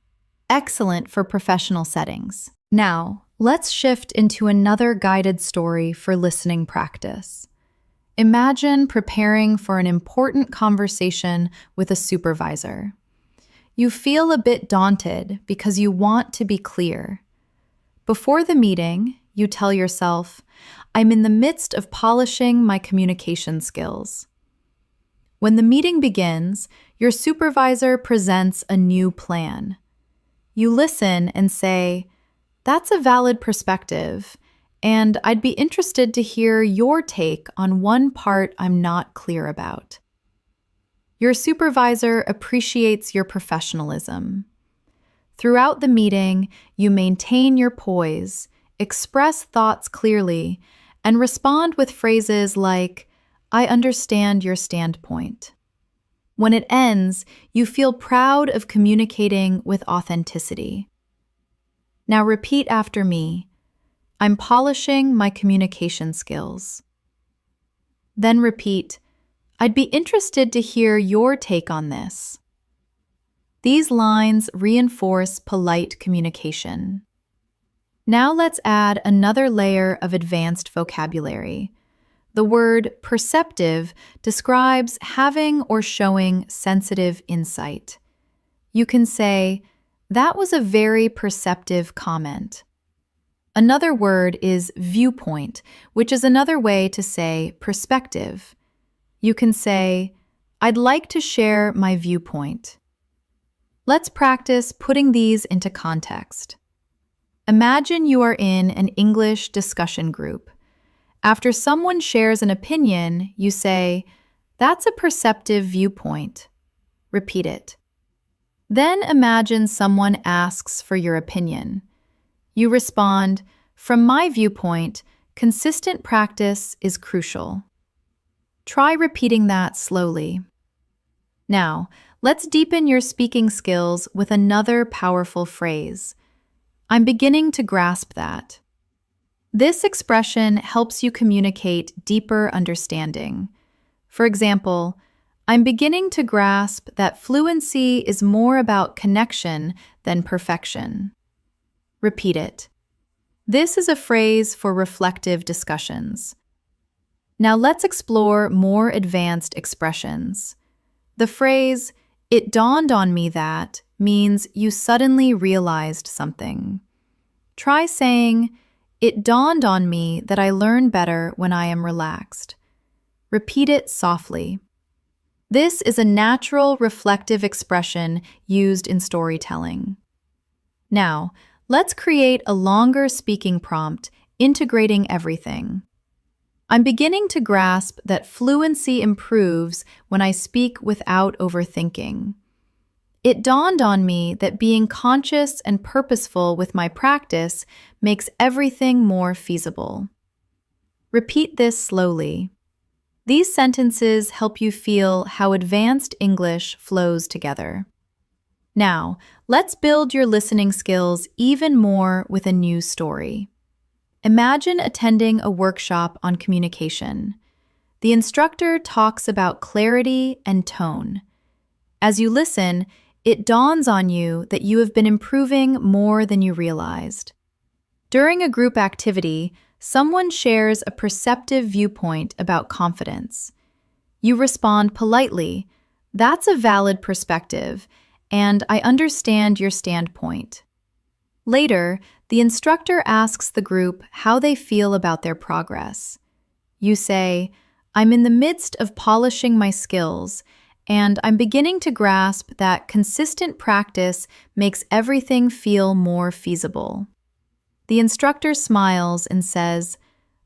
Excellent for professional settings. Now, let's shift into another guided story for listening practice. Imagine preparing for an important conversation with a supervisor. You feel a bit daunted because you want to be clear. Before the meeting, you tell yourself, I'm in the midst of polishing my communication skills. When the meeting begins, your supervisor presents a new plan. You listen and say, that's a valid perspective, and I'd be interested to hear your take on one part I'm not clear about. Your supervisor appreciates your professionalism. Throughout the meeting, you maintain your poise, express thoughts clearly, and respond with phrases like, I understand your standpoint. When it ends, you feel proud of communicating with authenticity. Now repeat after me. I'm polishing my communication skills. Then repeat, I'd be interested to hear your take on this. These lines reinforce polite communication. Now let's add another layer of advanced vocabulary. The word perceptive describes having or showing sensitive insight. You can say, that was a very perceptive comment. Another word is viewpoint, which is another way to say perspective. You can say, I'd like to share my viewpoint. Let's practice putting these into context. Imagine you are in an English discussion group. After someone shares an opinion, you say, that's a perceptive viewpoint. Repeat it. Then imagine someone asks for your opinion. You respond, from my viewpoint, consistent practice is crucial. Try repeating that slowly. Now, let's deepen your speaking skills with another powerful phrase. I'm beginning to grasp that. This expression helps you communicate deeper understanding. For example, I'm beginning to grasp that fluency is more about connection than perfection. Repeat it. This is a phrase for reflective discussions. Now let's explore more advanced expressions. The phrase, it dawned on me that, means you suddenly realized something. Try saying, it dawned on me that I learn better when I am relaxed. Repeat it softly. This is a natural, reflective expression used in storytelling. Now, let's create a longer speaking prompt, integrating everything. I'm beginning to grasp that fluency improves when I speak without overthinking. It dawned on me that being conscious and purposeful with my practice makes everything more feasible. Repeat this slowly. These sentences help you feel how advanced English flows together. Now, let's build your listening skills even more with a new story. Imagine attending a workshop on communication. The instructor talks about clarity and tone. As you listen, it dawns on you that you have been improving more than you realized. During a group activity, someone shares a perceptive viewpoint about confidence. You respond politely, that's a valid perspective, and I understand your standpoint. Later, the instructor asks the group how they feel about their progress. You say, I'm in the midst of polishing my skills, and I'm beginning to grasp that consistent practice makes everything feel more feasible. The instructor smiles and says,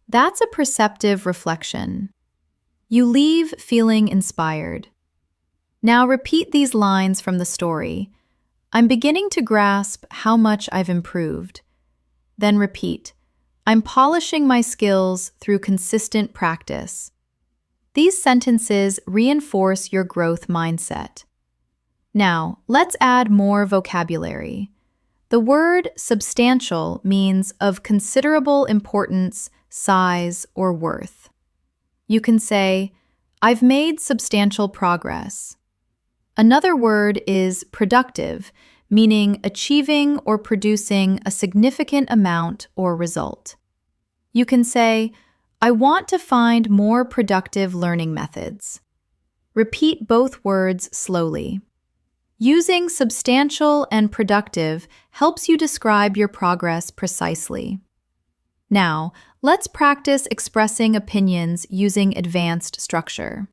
that's a perceptive reflection. You leave feeling inspired. Now repeat these lines from the story. I'm beginning to grasp how much I've improved. Then repeat, I'm polishing my skills through consistent practice. These sentences reinforce your growth mindset. Now, let's add more vocabulary. The word substantial means of considerable importance, size, or worth. You can say, I've made substantial progress. Another word is productive, meaning achieving or producing a significant amount or result. You can say, I want to find more productive learning methods. Repeat both words slowly. Using substantial and productive helps you describe your progress precisely. Now, let's practice expressing opinions using advanced structure.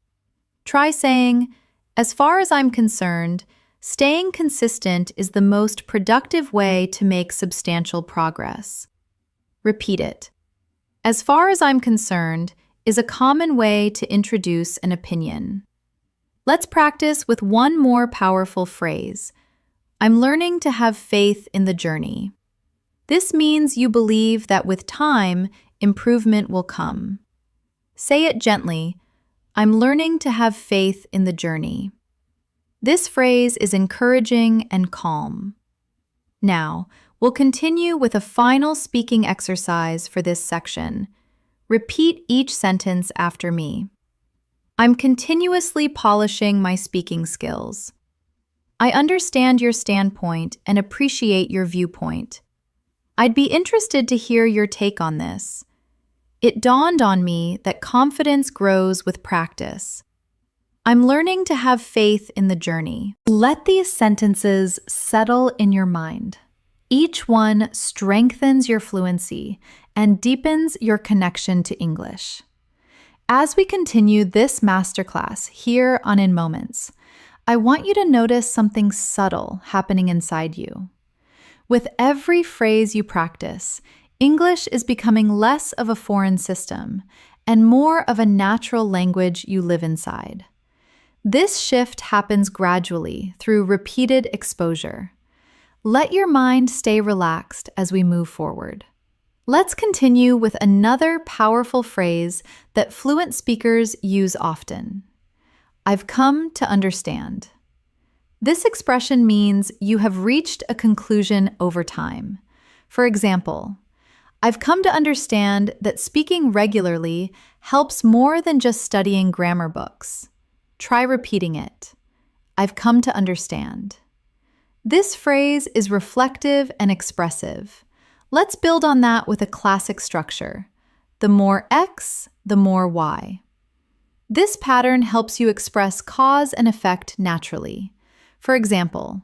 Try saying, "As far as I'm concerned, staying consistent is the most productive way to make substantial progress." Repeat it. "As far as I'm concerned" is a common way to introduce an opinion. Let's practice with one more powerful phrase. "I'm learning to have faith in the journey." This means you believe that with time, improvement will come. Say it gently, "I'm learning to have faith in the journey." This phrase is encouraging and calm. Now, we'll continue with a final speaking exercise for this section. Repeat each sentence after me. "I'm continuously polishing my speaking skills." "I understand your standpoint and appreciate your viewpoint." "I'd be interested to hear your take on this." "It dawned on me that confidence grows with practice." "I'm learning to have faith in the journey." Let these sentences settle in your mind. Each one strengthens your fluency and deepens your connection to English. As we continue this masterclass here on In Moments, I want you to notice something subtle happening inside you. With every phrase you practice, English is becoming less of a foreign system and more of a natural language you live inside. This shift happens gradually through repeated exposure. Let your mind stay relaxed as we move forward. Let's continue with another powerful phrase that fluent speakers use often. "I've come to understand." This expression means you have reached a conclusion over time. For example, "I've come to understand that speaking regularly helps more than just studying grammar books." Try repeating it. "I've come to understand." This phrase is reflective and expressive. Let's build on that with a classic structure. The more X, the more Y. This pattern helps you express cause and effect naturally. For example,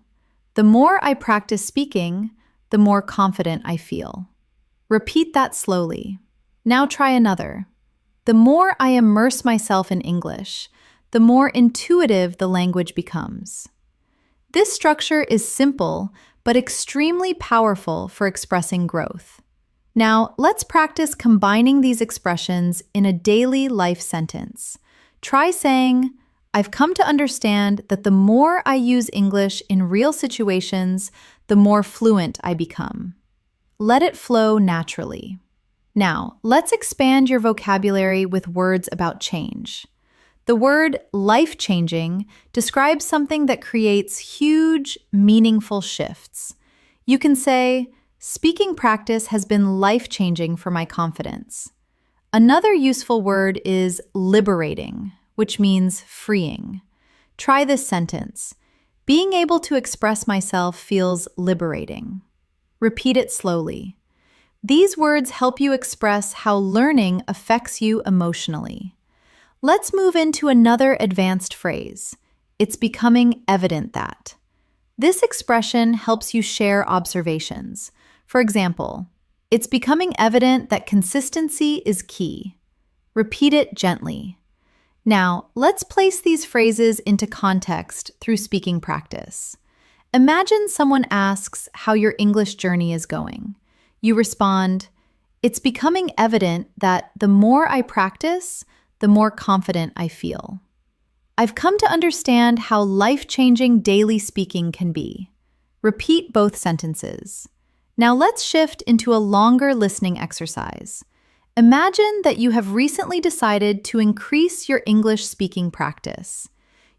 "The more I practice speaking, the more confident I feel." Repeat that slowly. Now try another. "The more I immerse myself in English, the more intuitive the language becomes." This structure is simple, but extremely powerful for expressing growth. Now, let's practice combining these expressions in a daily life sentence. Try saying, "I've come to understand that the more I use English in real situations, the more fluent I become." Let it flow naturally. Now, let's expand your vocabulary with words about change. The word life-changing describes something that creates huge, meaningful shifts. You can say, "Speaking practice has been life-changing for my confidence." Another useful word is liberating, which means freeing. Try this sentence. "Being able to express myself feels liberating." Repeat it slowly. These words help you express how learning affects you emotionally. Let's move into another advanced phrase. "It's becoming evident that." This expression helps you share observations. For example, "It's becoming evident that consistency is key." Repeat it gently. Now, let's place these phrases into context through speaking practice. Imagine someone asks how your English journey is going. You respond, "It's becoming evident that the more I practice, the more confident I feel." "I've come to understand how life-changing daily speaking can be." Repeat both sentences. Now let's shift into a longer listening exercise. Imagine that you have recently decided to increase your English speaking practice.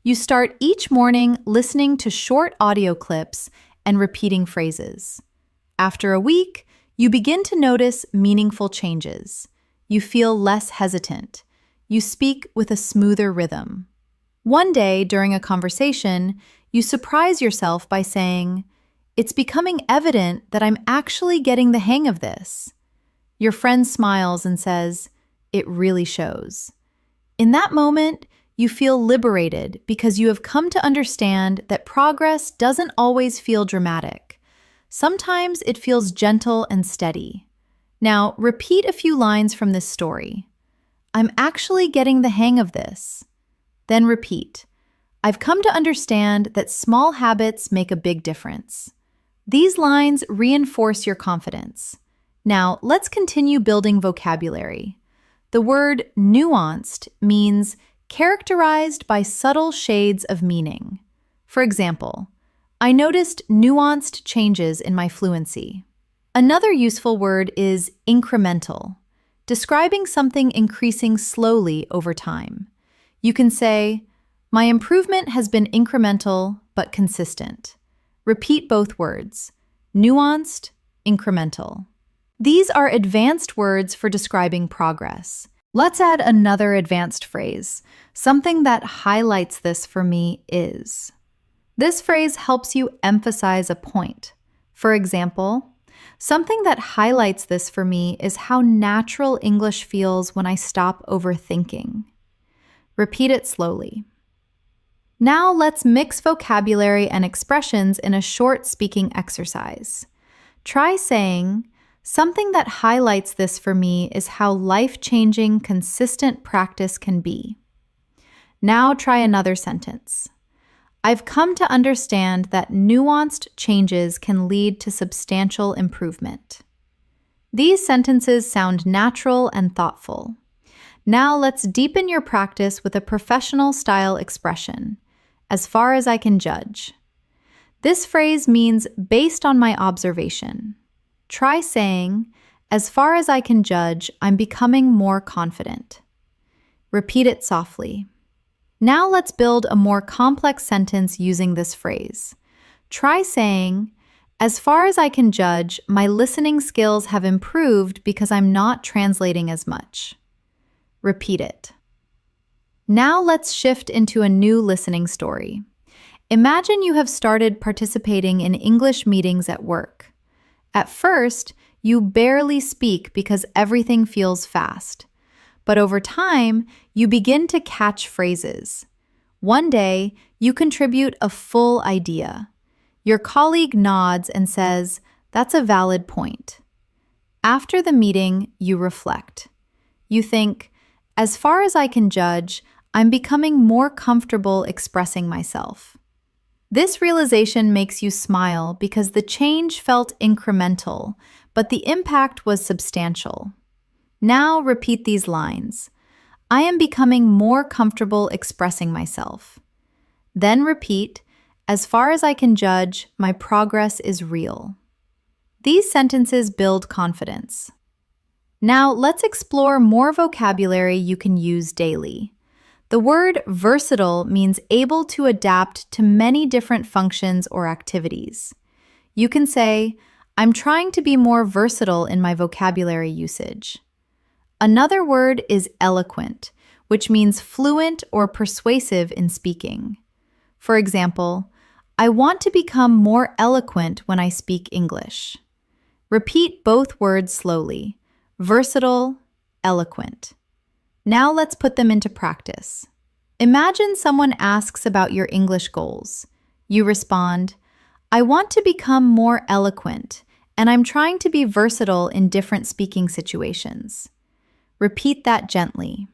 You start each morning listening to short audio clips and repeating phrases. After a week, you begin to notice meaningful changes. You feel less hesitant. You speak with a smoother rhythm. One day, during a conversation, you surprise yourself by saying, "It's becoming evident that I'm actually getting the hang of this." Your friend smiles and says, "It really shows." In that moment, you feel liberated because you have come to understand that progress doesn't always feel dramatic. Sometimes it feels gentle and steady. Now, repeat a few lines from this story. I'm actually getting the hang of this. Then repeat. I've come to understand that small habits make a big difference. These lines reinforce your confidence. Now, let's continue building vocabulary. The word nuanced means characterized by subtle shades of meaning. For example, I noticed nuanced changes in my fluency. Another useful word is incremental, describing something increasing slowly over time. You can say, my improvement has been incremental but consistent. Repeat both words, nuanced, incremental. These are advanced words for describing progress. Let's add another advanced phrase. Something that highlights this for me is. This phrase helps you emphasize a point. For example, something that highlights this for me is how natural English feels when I stop overthinking. Repeat it slowly. Now let's mix vocabulary and expressions in a short speaking exercise. Try saying, something that highlights this for me is how life-changing, consistent practice can be. Now try another sentence. I've come to understand that nuanced changes can lead to substantial improvement. These sentences sound natural and thoughtful. Now let's deepen your practice with a professional style expression, as far as I can judge. This phrase means based on my observation. Try saying, as far as I can judge, I'm becoming more confident. Repeat it softly. Now let's build a more complex sentence using this phrase. Try saying, as far as I can judge, my listening skills have improved because I'm not translating as much. Repeat it. Now let's shift into a new listening story. Imagine you have started participating in English meetings at work. At first, you barely speak because everything feels fast. But over time, you begin to catch phrases. One day, you contribute a full idea. Your colleague nods and says, "That's a valid point." After the meeting, you reflect. You think, as far as I can judge, I'm becoming more comfortable expressing myself. This realization makes you smile because the change felt incremental, but the impact was substantial. Now repeat these lines. I am becoming more comfortable expressing myself. Then repeat, as far as I can judge, my progress is real. These sentences build confidence. Now let's explore more vocabulary you can use daily. The word versatile means able to adapt to many different functions or activities. You can say, I'm trying to be more versatile in my vocabulary usage. Another word is eloquent, which means fluent or persuasive in speaking. For example, I want to become more eloquent when I speak English. Repeat both words slowly. Versatile, eloquent. Now let's put them into practice. Imagine someone asks about your English goals. You respond, I want to become more eloquent, and I'm trying to be versatile in different speaking situations. Repeat that gently.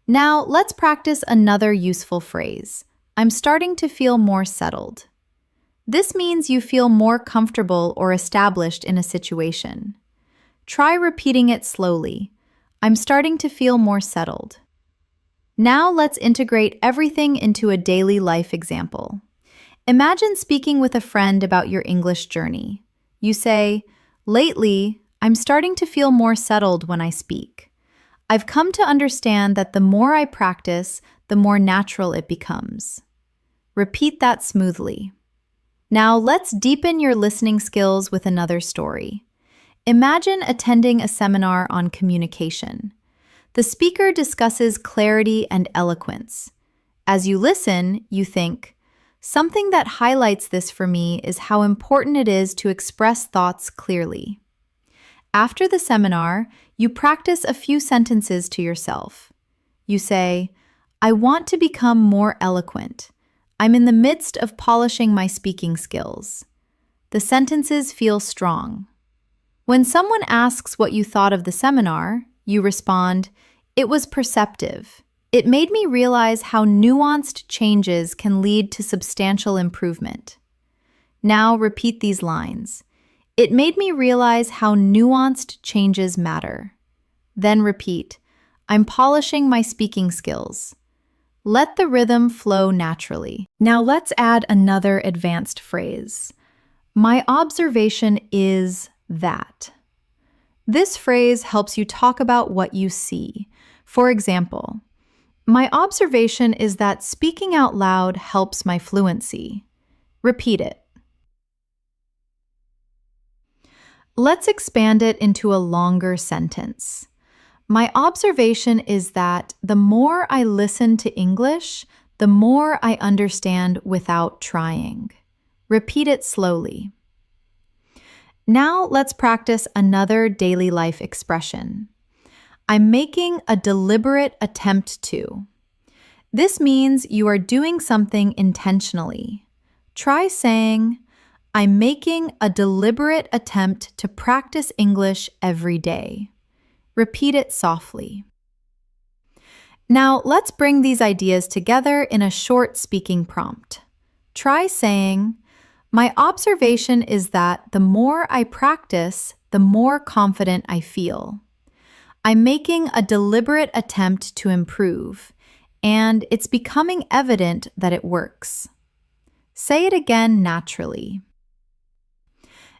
Now let's practice another useful phrase. I'm starting to feel more settled. This means you feel more comfortable or established in a situation. Try repeating it slowly. I'm starting to feel more settled. Now let's integrate everything into a daily life example. Imagine speaking with a friend about your English journey. You say, lately, I'm starting to feel more settled when I speak. I've come to understand that the more I practice, the more natural it becomes. Repeat that smoothly. Now let's deepen your listening skills with another story. Imagine attending a seminar on communication. The speaker discusses clarity and eloquence. As you listen, you think, something that highlights this for me is how important it is to express thoughts clearly. After the seminar, you practice a few sentences to yourself. You say, I want to become more eloquent. I'm in the midst of polishing my speaking skills. The sentences feel strong. When someone asks what you thought of the seminar, you respond, "It was perceptive. It made me realize how nuanced changes can lead to substantial improvement." Now repeat these lines. It made me realize how nuanced changes matter. Then repeat, I'm polishing my speaking skills. Let the rhythm flow naturally. Now let's add another advanced phrase. My observation is that. This phrase helps you talk about what you see. For example, my observation is that speaking out loud helps my fluency. Repeat it. Let's expand it into a longer sentence. My observation is that the more I listen to English, the more I understand without trying. Repeat it slowly. Now let's practice another daily life expression. I'm making a deliberate attempt to. This means you are doing something intentionally. Try saying, I'm making a deliberate attempt to practice English every day. Repeat it softly. Now let's bring these ideas together in a short speaking prompt. Try saying, my observation is that the more I practice, the more confident I feel. I'm making a deliberate attempt to improve, and it's becoming evident that it works. Say it again naturally.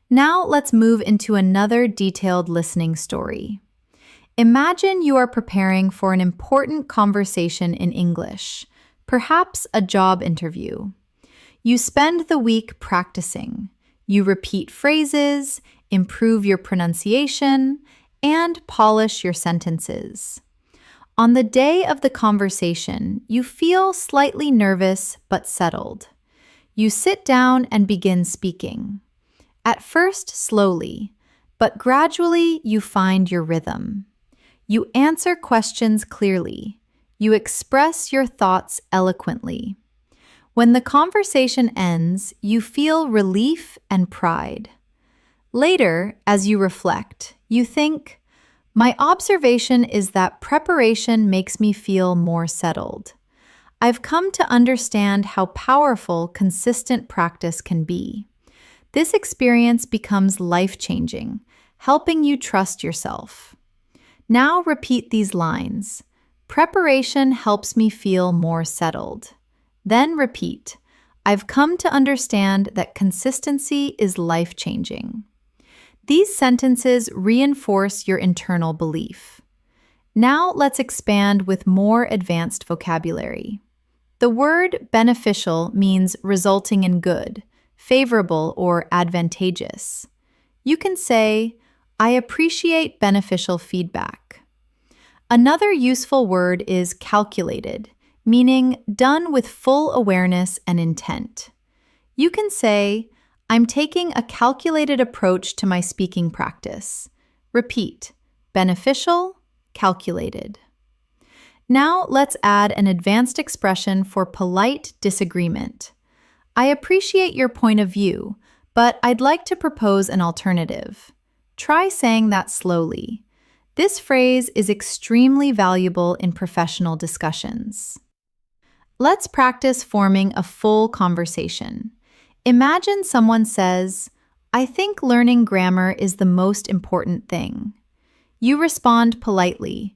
Now let's move into another detailed listening story. Imagine you are preparing for an important conversation in English, perhaps a job interview. You spend the week practicing. You repeat phrases, improve your pronunciation, and polish your sentences. On the day of the conversation, you feel slightly nervous but settled. You sit down and begin speaking. At first slowly, but gradually you find your rhythm. You answer questions clearly. You express your thoughts eloquently. When the conversation ends, you feel relief and pride. Later, as you reflect, you think, my observation is that preparation makes me feel more settled. I've come to understand how powerful consistent practice can be. This experience becomes life-changing, helping you trust yourself. Now repeat these lines. Preparation helps me feel more settled. Then repeat, I've come to understand that consistency is life-changing. These sentences reinforce your internal belief. Now let's expand with more advanced vocabulary. The word beneficial means resulting in good, favorable, or advantageous. You can say, I appreciate beneficial feedback. Another useful word is calculated, meaning done with full awareness and intent. You can say, I'm taking a calculated approach to my speaking practice. Repeat, beneficial, calculated. Now let's add an advanced expression for polite disagreement. I appreciate your point of view, but I'd like to propose an alternative. Try saying that slowly. This phrase is extremely valuable in professional discussions. Let's practice forming a full conversation. Imagine someone says, I think learning grammar is the most important thing. You respond politely,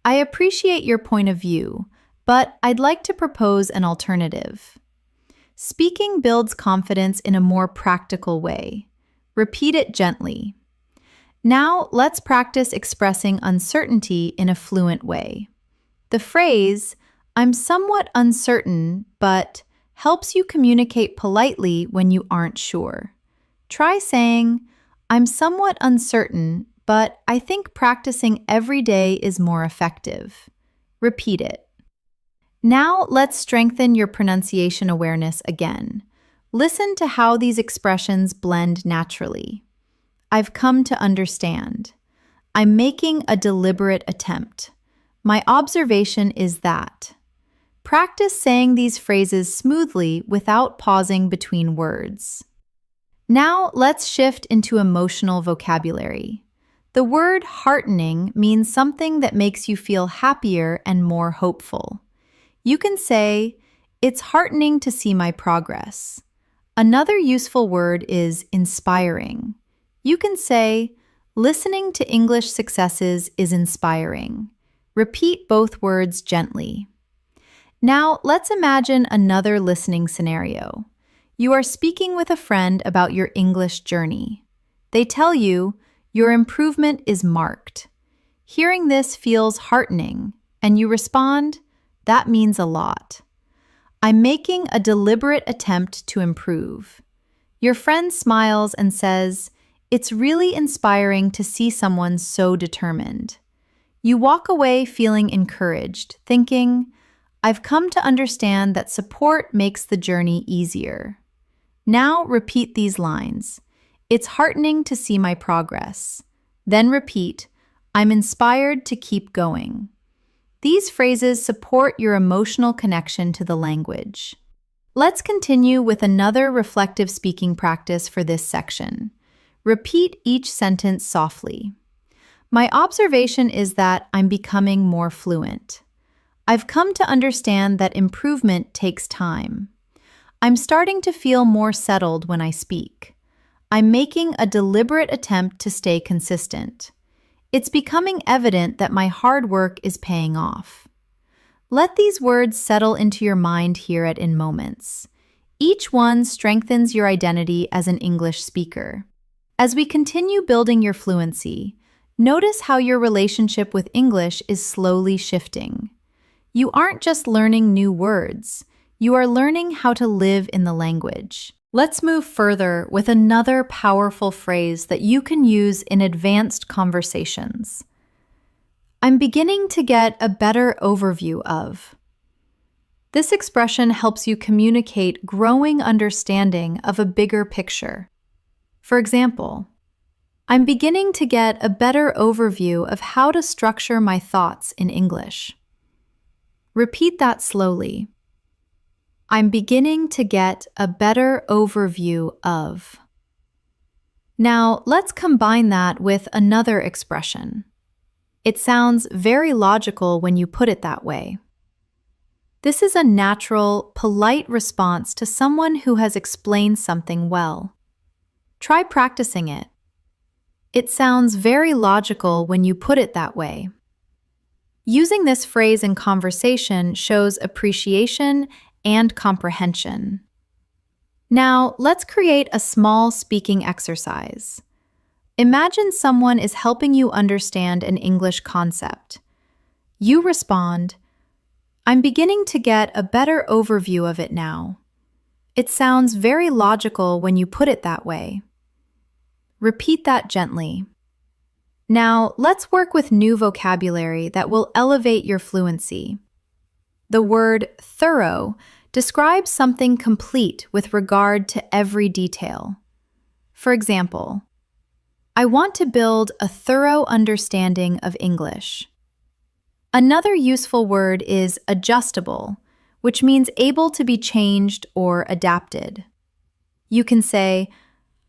I appreciate your point of view, but I'd like to propose an alternative. Speaking builds confidence in a more practical way. Repeat it gently. Now let's practice expressing uncertainty in a fluent way. The phrase, I'm somewhat uncertain, but helps you communicate politely when you aren't sure. Try saying, I'm somewhat uncertain, but I think practicing every day is more effective. Repeat it. Now let's strengthen your pronunciation awareness again. Listen to how these expressions blend naturally. I've come to understand. I'm making a deliberate attempt. My observation is that. Practice saying these phrases smoothly without pausing between words. Now let's shift into emotional vocabulary. The word heartening means something that makes you feel happier and more hopeful. You can say, "It's heartening to see my progress." Another useful word is inspiring. You can say, "Listening to English successes is inspiring." Repeat both words gently. Now, let's imagine another listening scenario. You are speaking with a friend about your English journey. They tell you, "Your improvement is marked." Hearing this feels heartening, and you respond, "That means a lot. I'm making a deliberate attempt to improve." Your friend smiles and says, "It's really inspiring to see someone so determined." You walk away feeling encouraged, thinking, "I've come to understand that support makes the journey easier." Now repeat these lines. "It's heartening to see my progress." Then repeat, "I'm inspired to keep going." These phrases support your emotional connection to the language. Let's continue with another reflective speaking practice for this section. Repeat each sentence softly. My observation is that I'm becoming more fluent. I've come to understand that improvement takes time. I'm starting to feel more settled when I speak. I'm making a deliberate attempt to stay consistent. It's becoming evident that my hard work is paying off. Let these words settle into your mind here at In Moments. Each one strengthens your identity as an English speaker. As we continue building your fluency, notice how your relationship with English is slowly shifting. You aren't just learning new words, you are learning how to live in the language. Let's move further with another powerful phrase that you can use in advanced conversations. I'm beginning to get a better overview of. This expression helps you communicate growing understanding of a bigger picture. For example, I'm beginning to get a better overview of how to structure my thoughts in English. Repeat that slowly. I'm beginning to get a better overview of. Now, let's combine that with another expression. It sounds very logical when you put it that way. This is a natural, polite response to someone who has explained something well. Try practicing it. It sounds very logical when you put it that way. Using this phrase in conversation shows appreciation and comprehension. Now, let's create a small speaking exercise. Imagine someone is helping you understand an English concept. You respond, "I'm beginning to get a better overview of it now." It sounds very logical when you put it that way. Repeat that gently. Now, let's work with new vocabulary that will elevate your fluency. The word thorough describes something complete with regard to every detail. For example, I want to build a thorough understanding of English. Another useful word is adjustable, which means able to be changed or adapted. You can say,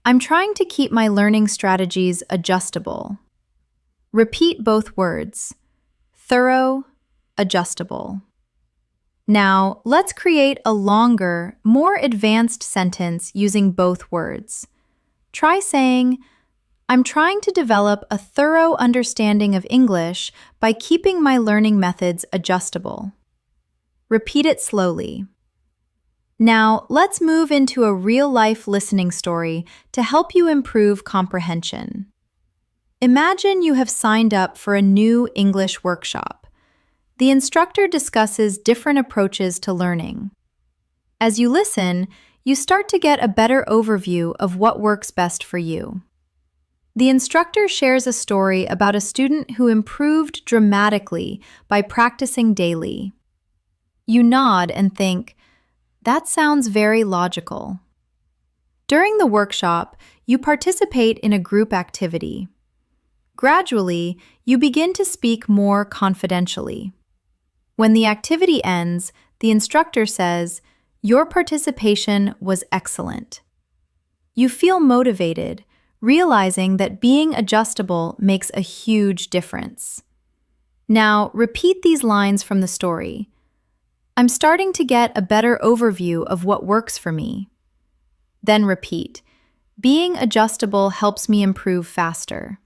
"I'm trying to keep my learning strategies adjustable." Repeat both words, thorough, adjustable. Now, let's create a longer, more advanced sentence using both words. Try saying, "I'm trying to develop a thorough understanding of English by keeping my learning methods adjustable." Repeat it slowly. Now, let's move into a real-life listening story to help you improve comprehension. Imagine you have signed up for a new English workshop. The instructor discusses different approaches to learning. As you listen, you start to get a better overview of what works best for you. The instructor shares a story about a student who improved dramatically by practicing daily. You nod and think, "That sounds very logical." During the workshop, you participate in a group activity. Gradually, you begin to speak more confidentially. When the activity ends, The instructor says, "Your participation was excellent." You feel motivated, realizing that being adjustable makes a huge difference. Now, repeat these lines from the story. I'm starting to get a better overview of what works for me. Then repeat. Being adjustable helps me improve faster.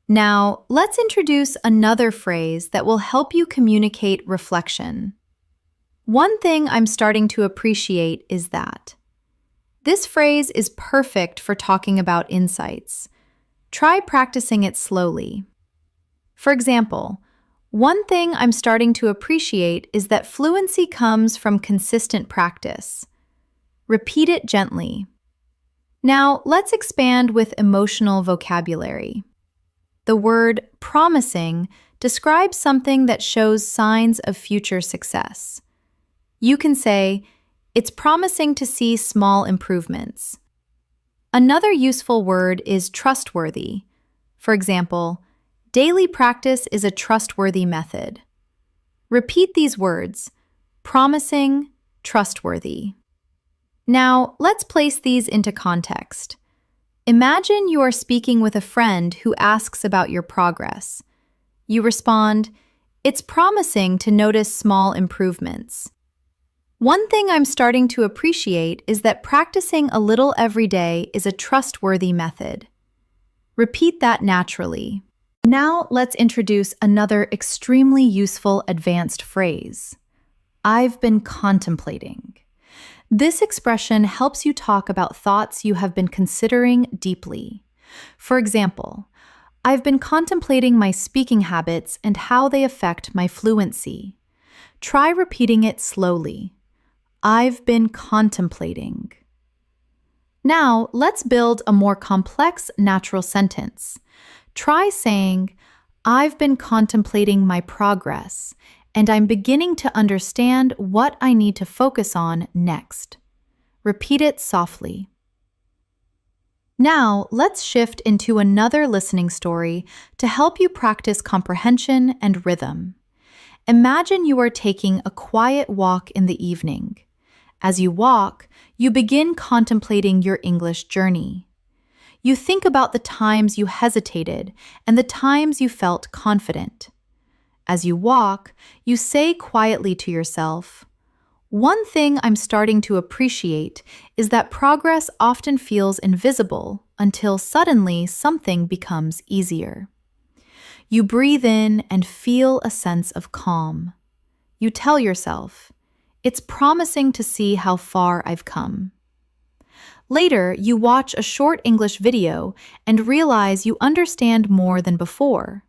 Now, let's introduce another phrase that will help you communicate reflection. One thing I'm starting to appreciate is that. This phrase is perfect for talking about insights. Try practicing it slowly. For example, one thing I'm starting to appreciate is that fluency comes from consistent practice. Repeat it gently. Now, let's expand with emotional vocabulary. The word promising describes something that shows signs of future success. You can say, "It's promising to see small improvements." Another useful word is trustworthy. For example, daily practice is a trustworthy method. Repeat these words: promising, trustworthy. Now, let's place these into context. Imagine you are speaking with a friend who asks about your progress. You respond, "It's promising to notice small improvements." One thing I'm starting to appreciate is that practicing a little every day is a trustworthy method. Repeat that naturally. Now let's introduce another extremely useful advanced phrase. I've been contemplating. This expression helps you talk about thoughts you have been considering deeply. For example, I've been contemplating my speaking habits and how they affect my fluency. Try repeating it slowly. I've been contemplating. Now, let's build a more complex natural sentence. Try saying, "I've been contemplating my progress, and I'm beginning to understand what I need to focus on next." Repeat it softly. Now, let's shift into another listening story to help you practice comprehension and rhythm. Imagine you are taking a quiet walk in the evening. As you walk, you begin contemplating your English journey. You think about the times you hesitated and the times you felt confident. As you walk, you say quietly to yourself, "One thing I'm starting to appreciate is that progress often feels invisible until suddenly something becomes easier." You breathe in and feel a sense of calm. You tell yourself, "It's promising to see how far I've come." Later, you watch a short English video and realize you understand more than before.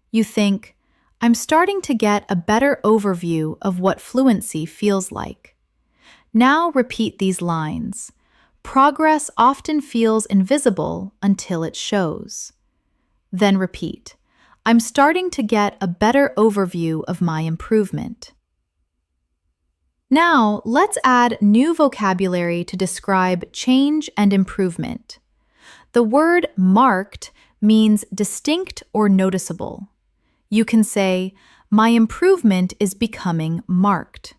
You think, "I'm starting to get a better overview of what fluency feels like." Now repeat these lines. Progress often feels invisible until it shows. Then repeat, "I'm starting to get a better overview of my improvement." Now, let's add new vocabulary to describe change and improvement. The word marked means distinct or noticeable. You can say, "My improvement is becoming marked."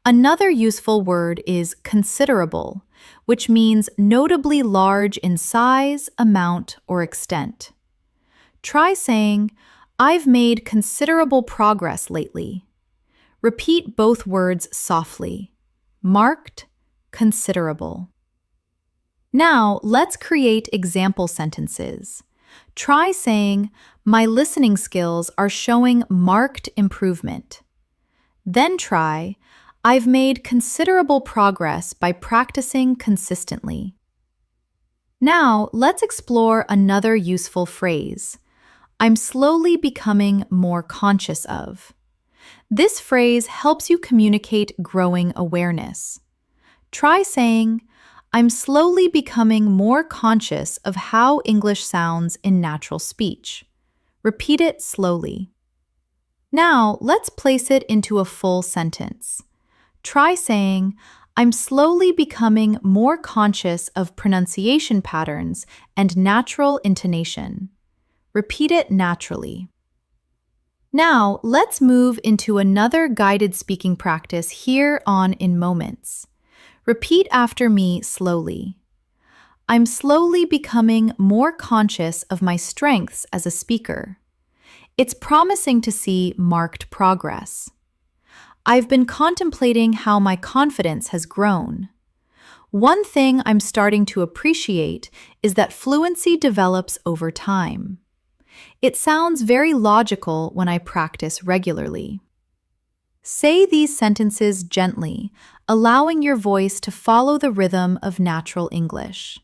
Another useful word is considerable, which means notably large in size, amount, or extent. Try saying, "I've made considerable progress lately." Repeat both words softly. Marked, considerable. Now, let's create example sentences. Try saying, "My listening skills are showing marked improvement." Then try, "I've made considerable progress by practicing consistently." Now, let's explore another useful phrase. I'm slowly becoming more conscious of. This phrase helps you communicate growing awareness. Try saying, "I'm slowly becoming more conscious of how English sounds in natural speech." Repeat it slowly. Now, let's place it into a full sentence. Try saying, "I'm slowly becoming more conscious of pronunciation patterns and natural intonation." Repeat it naturally. Now, let's move into another guided speaking practice here on In Moments. Repeat after me slowly. I'm slowly becoming more conscious of my strengths as a speaker. It's promising to see marked progress. I've been contemplating how my confidence has grown. One thing I'm starting to appreciate is that fluency develops over time. It sounds very logical when I practice regularly. Say these sentences gently, allowing your voice to follow the rhythm of natural English.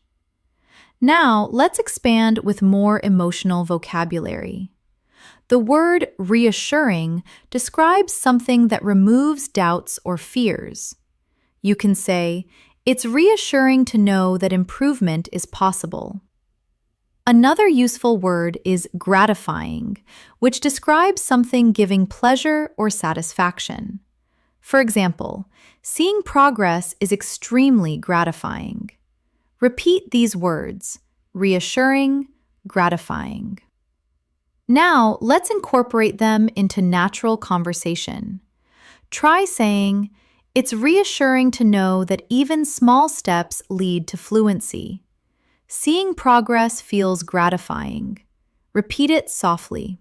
Now, let's expand with more emotional vocabulary. The word reassuring describes something that removes doubts or fears. You can say, "It's reassuring to know that improvement is possible." Another useful word is gratifying, which describes something giving pleasure or satisfaction. For example, seeing progress is extremely gratifying. Repeat these words: reassuring, gratifying. Now, let's incorporate them into natural conversation. Try saying, "It's reassuring to know that even small steps lead to fluency." Seeing progress feels gratifying. Repeat it softly.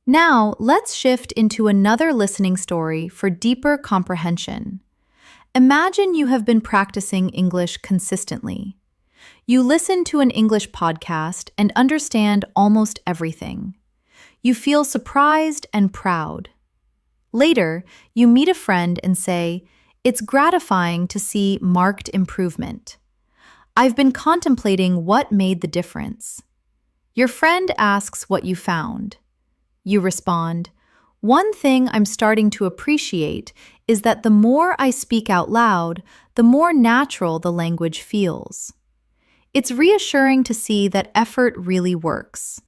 Now, let's shift into another listening story for deeper comprehension. Imagine you have been practicing English consistently. You listen to an English podcast and understand almost everything. You feel surprised and proud. Later, you meet a friend and say, "It's gratifying to see marked improvement. I've been contemplating what made the difference." Your friend asks what you found. You respond, "One thing I'm starting to appreciate is that the more I speak out loud, the more natural the language feels. It's reassuring to see that effort really works."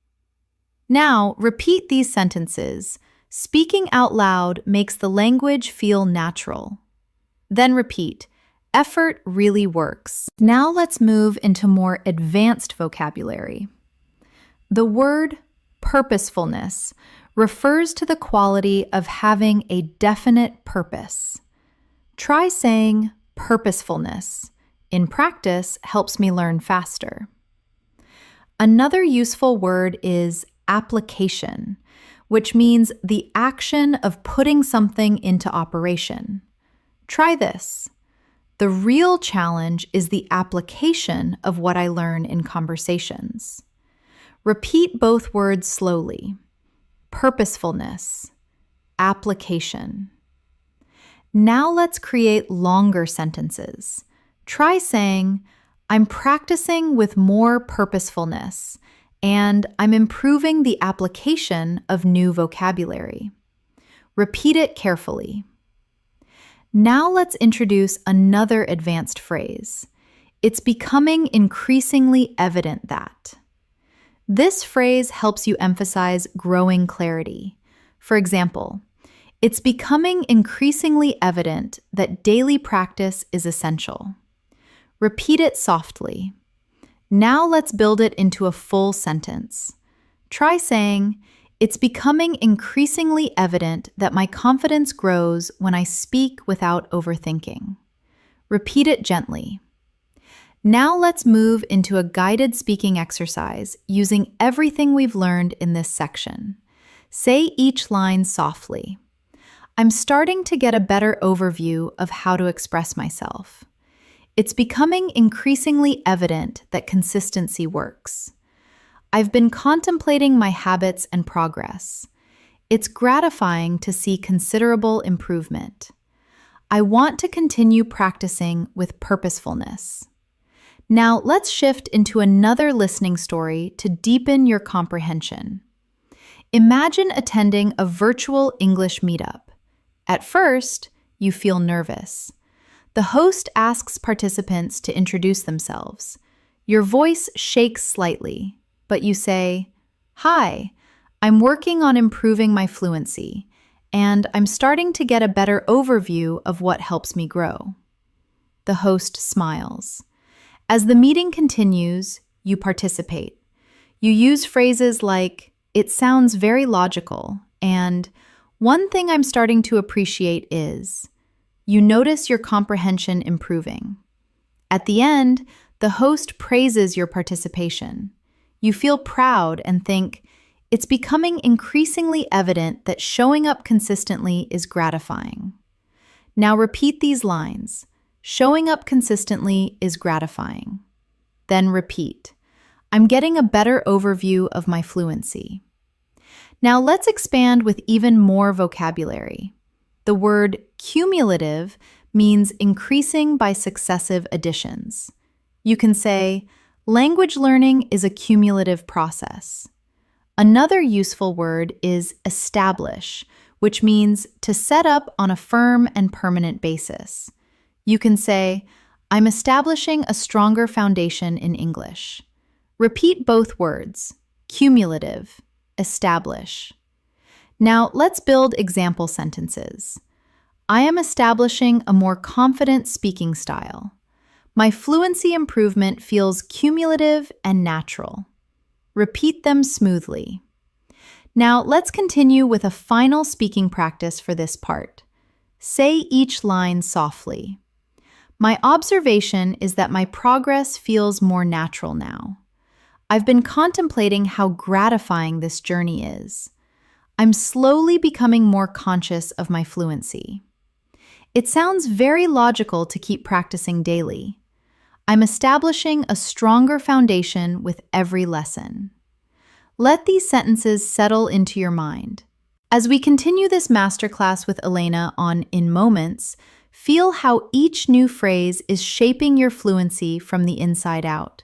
Now, repeat these sentences. Speaking out loud makes the language feel natural. Then repeat, "Effort really works." Now let's move into more advanced vocabulary. The word purposefulness refers to the quality of having a definite purpose. Try saying purposefulness. In practice, helps me learn faster. Another useful word is application, which means the action of putting something into operation. Try this. The real challenge is the application of what I learn in conversations. Repeat both words slowly. Purposefulness, application. Now let's create longer sentences. Try saying, "I'm practicing with more purposefulness, and I'm improving the application of new vocabulary." Repeat it carefully. Now let's introduce another advanced phrase. "It's becoming increasingly evident that." This phrase helps you emphasize growing clarity. For example, "It's becoming increasingly evident that daily practice is essential." Repeat it softly. Now let's build it into a full sentence. Try saying, "It's becoming increasingly evident that my confidence grows when I speak without overthinking." Repeat it gently. Now let's move into a guided speaking exercise using everything we've learned in this section. Say each line softly. "I'm starting to get a better overview of how to express myself. It's becoming increasingly evident that consistency works. I've been contemplating my habits and progress. It's gratifying to see considerable improvement. I want to continue practicing with purposefulness." Now let's shift into another listening story to deepen your comprehension. Imagine attending a virtual English meetup. At first, you feel nervous. The host asks participants to introduce themselves. Your voice shakes slightly, but you say, "Hi, I'm working on improving my fluency, and I'm starting to get a better overview of what helps me grow." The host smiles. As the meeting continues, you participate. You use phrases like, "It sounds very logical," And one thing I'm starting to appreciate is you notice your comprehension improving. At the end, the host praises your participation. You feel proud and think, it's becoming increasingly evident that showing up consistently is gratifying. Now repeat these lines. Showing up consistently is gratifying. Then repeat. I'm getting a better overview of my fluency. Now let's expand with even more vocabulary. The word cumulative means increasing by successive additions. You can say, language learning is a cumulative process. Another useful word is establish, which means to set up on a firm and permanent basis. You can say, I'm establishing a stronger foundation in English. Repeat both words, cumulative, establish. Now let's build example sentences. I am establishing a more confident speaking style. My fluency improvement feels cumulative and natural. Repeat them smoothly. Now let's continue with a final speaking practice for this part. Say each line softly. My observation is that my progress feels more natural now. I've been contemplating how gratifying this journey is. I'm slowly becoming more conscious of my fluency. It sounds very logical to keep practicing daily. I'm establishing a stronger foundation with every lesson. Let these sentences settle into your mind. As we continue this masterclass with Elena on In Moments, feel how each new phrase is shaping your fluency from the inside out.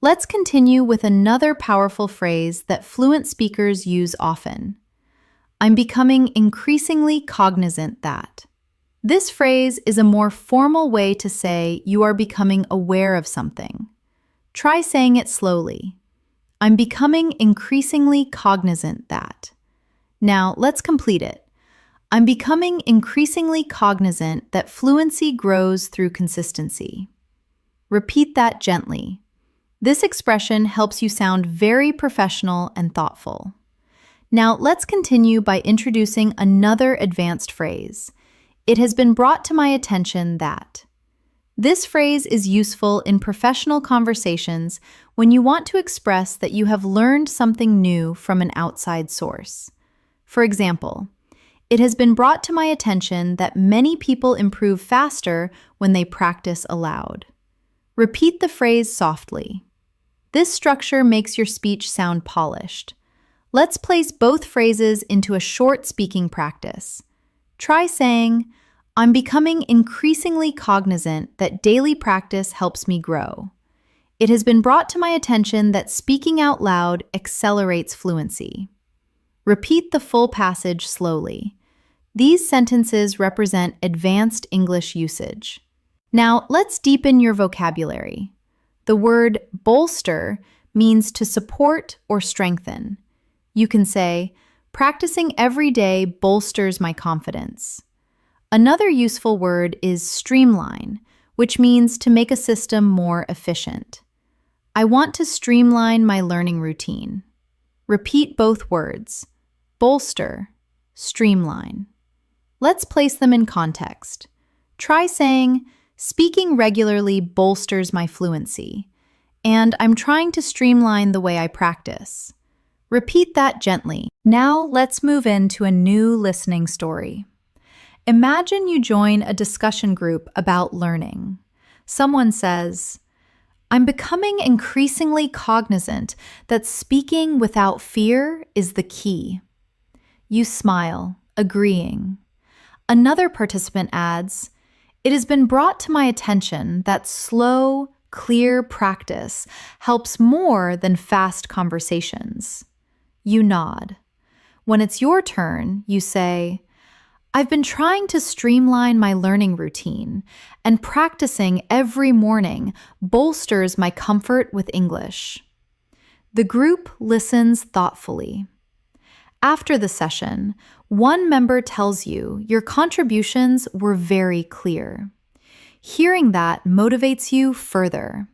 Let's continue with another powerful phrase that fluent speakers use often. I'm becoming increasingly cognizant that. This phrase is a more formal way to say you are becoming aware of something. Try saying it slowly. I'm becoming increasingly cognizant that. Now, let's complete it. I'm becoming increasingly cognizant that fluency grows through consistency. Repeat that gently. This expression helps you sound very professional and thoughtful. Now, let's continue by introducing another advanced phrase. It has been brought to my attention that. This phrase is useful in professional conversations when you want to express that you have learned something new from an outside source. For example, it has been brought to my attention that many people improve faster when they practice aloud. Repeat the phrase softly. This structure makes your speech sound polished. Let's place both phrases into a short speaking practice. Try saying, I'm becoming increasingly cognizant that daily practice helps me grow. It has been brought to my attention that speaking out loud accelerates fluency. Repeat the full passage slowly. These sentences represent advanced English usage. Now, let's deepen your vocabulary. The word bolster means to support or strengthen. You can say, practicing every day bolsters my confidence. Another useful word is streamline, which means to make a system more efficient. I want to streamline my learning routine. Repeat both words, bolster, streamline. Let's place them in context. Try saying, speaking regularly bolsters my fluency, and I'm trying to streamline the way I practice. Repeat that gently. Now let's move into a new listening story. Imagine you join a discussion group about learning. Someone says, I'm becoming increasingly cognizant that speaking without fear is the key. You smile, agreeing. Another participant adds, it has been brought to my attention that slow, clear practice helps more than fast conversations. You nod. When it's your turn, you say, I've been trying to streamline my learning routine, and practicing every morning bolsters my comfort with English. The group listens thoughtfully. After the session, one member tells you your contributions were very clear. Hearing that motivates you further.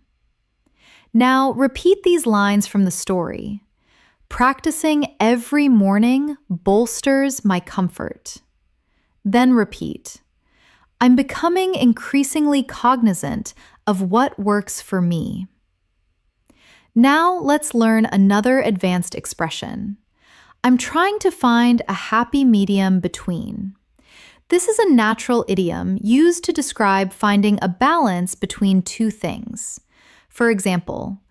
Now repeat these lines from the story. Practicing every morning bolsters my comfort. Then repeat. I'm becoming increasingly cognizant of what works for me. Now let's learn another advanced expression. I'm trying to find a happy medium between. This is a natural idiom used to describe finding a balance between two things. For example,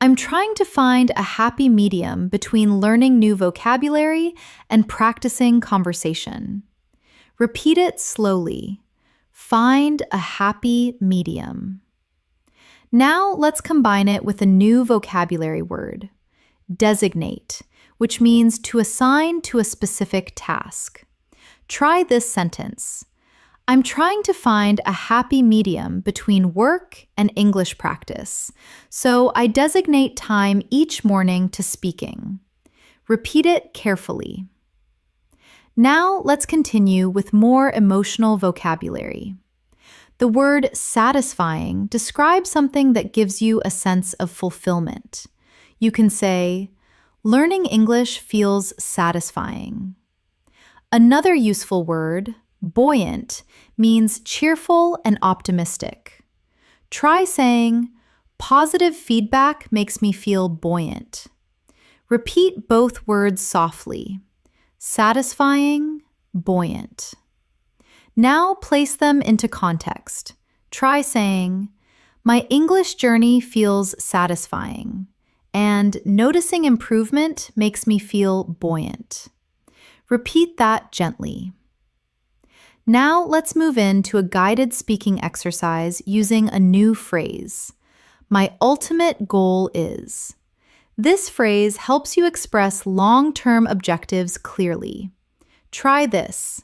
I'm trying to find a happy medium between learning new vocabulary and practicing conversation. Repeat it slowly. Find a happy medium. Now let's combine it with a new vocabulary word, designate, which means to assign to a specific task. Try this sentence. I'm trying to find a happy medium between work and English practice, so I designate time each morning to speaking. Repeat it carefully. Now let's continue with more emotional vocabulary. The word satisfying describes something that gives you a sense of fulfillment. You can say, learning English feels satisfying. Another useful word, buoyant, means cheerful and optimistic. Try saying, positive feedback makes me feel buoyant. Repeat both words softly. Satisfying, buoyant. Now place them into context. Try saying, my English journey feels satisfying, and noticing improvement makes me feel buoyant. Repeat that gently. Now let's move into a guided speaking exercise using a new phrase. My ultimate goal is. This phrase helps you express long-term objectives clearly. Try this.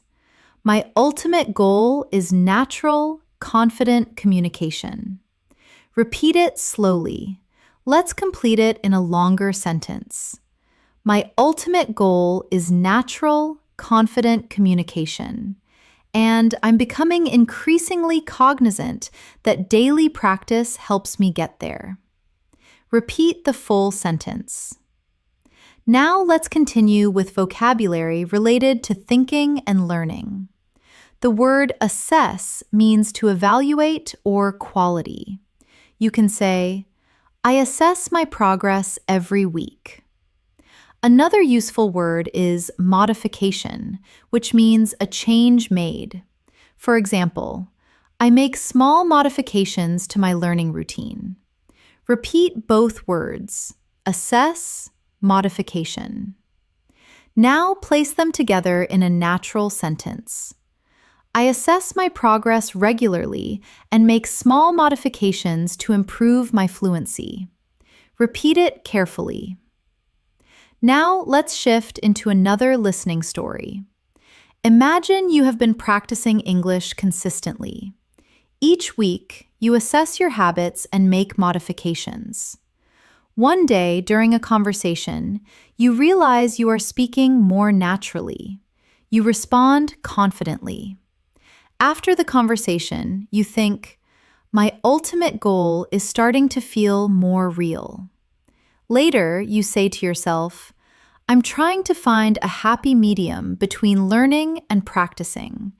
My ultimate goal is natural, confident communication. Repeat it slowly. Let's complete it in a longer sentence. My ultimate goal is natural, confident communication. And I'm becoming increasingly cognizant that daily practice helps me get there. Repeat the full sentence. Now let's continue with vocabulary related to thinking and learning. The word assess means to evaluate or quality. You can say, I assess my progress every week. Another useful word is modification, which means a change made. For example, I make small modifications to my learning routine. Repeat both words, assess, modification. Now place them together in a natural sentence. I assess my progress regularly and make small modifications to improve my fluency. Repeat it carefully. Now let's shift into another listening story. Imagine you have been practicing English consistently. Each week, you assess your habits and make modifications. One day, during a conversation, you realize you are speaking more naturally. You respond confidently. After the conversation, you think, my ultimate goal is starting to feel more real. Later, you say to yourself, I'm trying to find a happy medium between learning and practicing,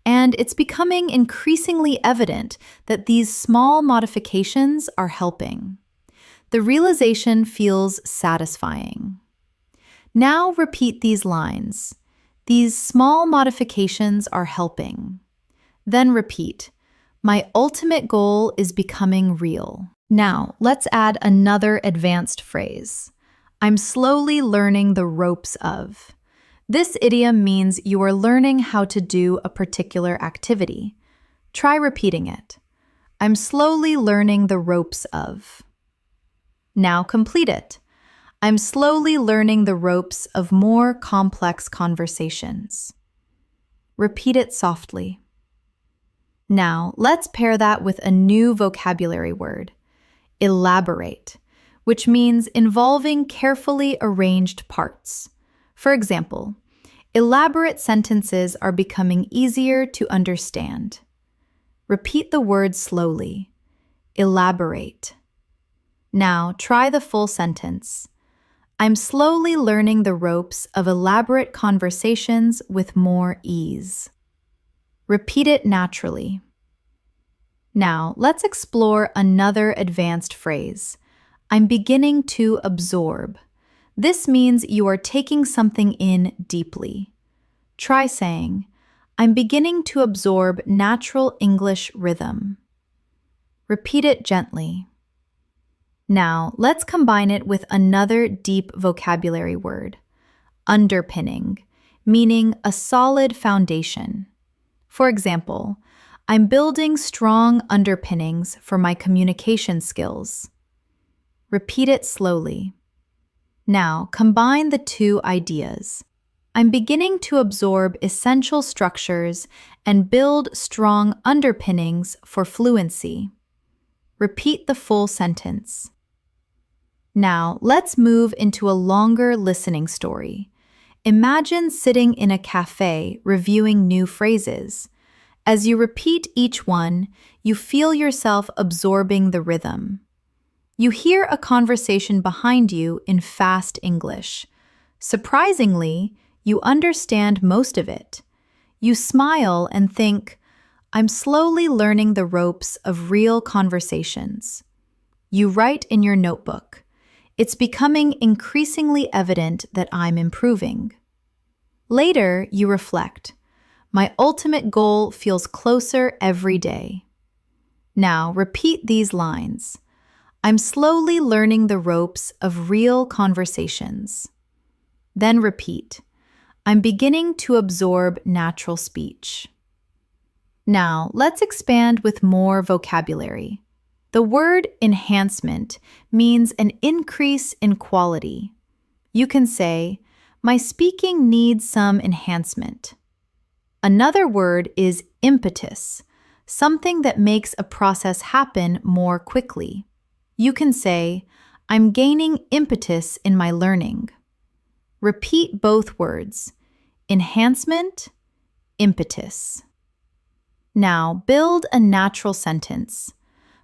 and it's becoming increasingly evident that these small modifications are helping. The realization feels satisfying. Now repeat these lines. These small modifications are helping. Then repeat, my ultimate goal is becoming real. Now, let's add another advanced phrase. I'm slowly learning the ropes of. This idiom means you are learning how to do a particular activity. Try repeating it. I'm slowly learning the ropes of. Now complete it. I'm slowly learning the ropes of more complex conversations. Repeat it softly. Now, let's pair that with a new vocabulary word. Elaborate, which means involving carefully arranged parts. For example, elaborate sentences are becoming easier to understand. Repeat the word slowly. Elaborate. Now, try the full sentence. I'm slowly learning the ropes of elaborate conversations with more ease. Repeat it naturally. Now, let's explore another advanced phrase. I'm beginning to absorb. This means you are taking something in deeply. Try saying, I'm beginning to absorb natural English rhythm. Repeat it gently. Now, let's combine it with another deep vocabulary word, underpinning, meaning a solid foundation. For example, I'm building strong underpinnings for my communication skills. Repeat it slowly. Now, combine the two ideas. I'm beginning to absorb essential structures and build strong underpinnings for fluency. Repeat the full sentence. Now, let's move into a longer listening story. Imagine sitting in a cafe reviewing new phrases. As you repeat each one, you feel yourself absorbing the rhythm. You hear a conversation behind you in fast English. Surprisingly, you understand most of it. You smile and think, I'm slowly learning the ropes of real conversations. You write in your notebook, it's becoming increasingly evident that I'm improving. Later, you reflect, my ultimate goal feels closer every day. Now, repeat these lines. I'm slowly learning the ropes of real conversations. Then repeat, I'm beginning to absorb natural speech. Now, let's expand with more vocabulary. The word enhancement means an increase in quality. You can say, my speaking needs some enhancement. Another word is impetus, something that makes a process happen more quickly. You can say, I'm gaining impetus in my learning. Repeat both words, enhancement, impetus. Now, build a natural sentence.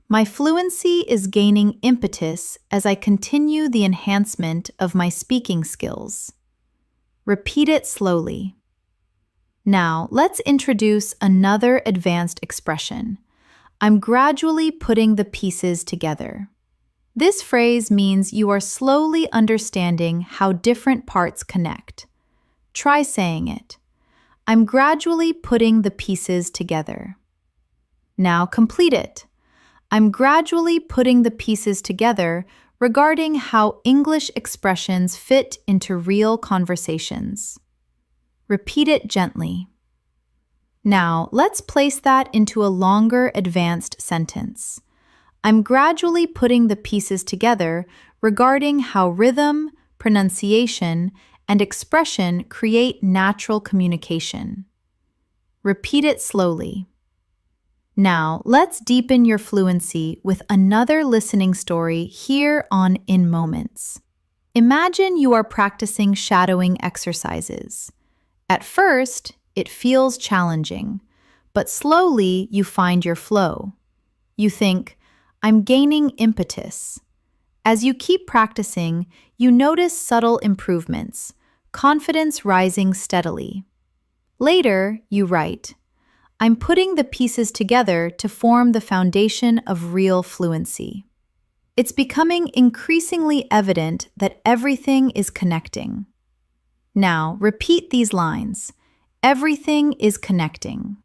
My fluency is gaining impetus as I continue the enhancement of my speaking skills. Repeat it slowly. Now, let's introduce another advanced expression. I'm gradually putting the pieces together. This phrase means you are slowly understanding how different parts connect. Try saying it. I'm gradually putting the pieces together. Now complete it. I'm gradually putting the pieces together regarding how English expressions fit into real conversations. Repeat it gently. Now, let's place that into a longer, advanced sentence. I'm gradually putting the pieces together regarding how rhythm, pronunciation, and expression create natural communication. Repeat it slowly. Now, let's deepen your fluency with another listening story here on In Moments. Imagine you are practicing shadowing exercises. At first, it feels challenging, but slowly you find your flow. You think, I'm gaining impetus. As you keep practicing, you notice subtle improvements, confidence rising steadily. Later, you write, I'm putting the pieces together to form the foundation of real fluency. It's becoming increasingly evident that everything is connecting. Now, repeat these lines. Everything is connecting.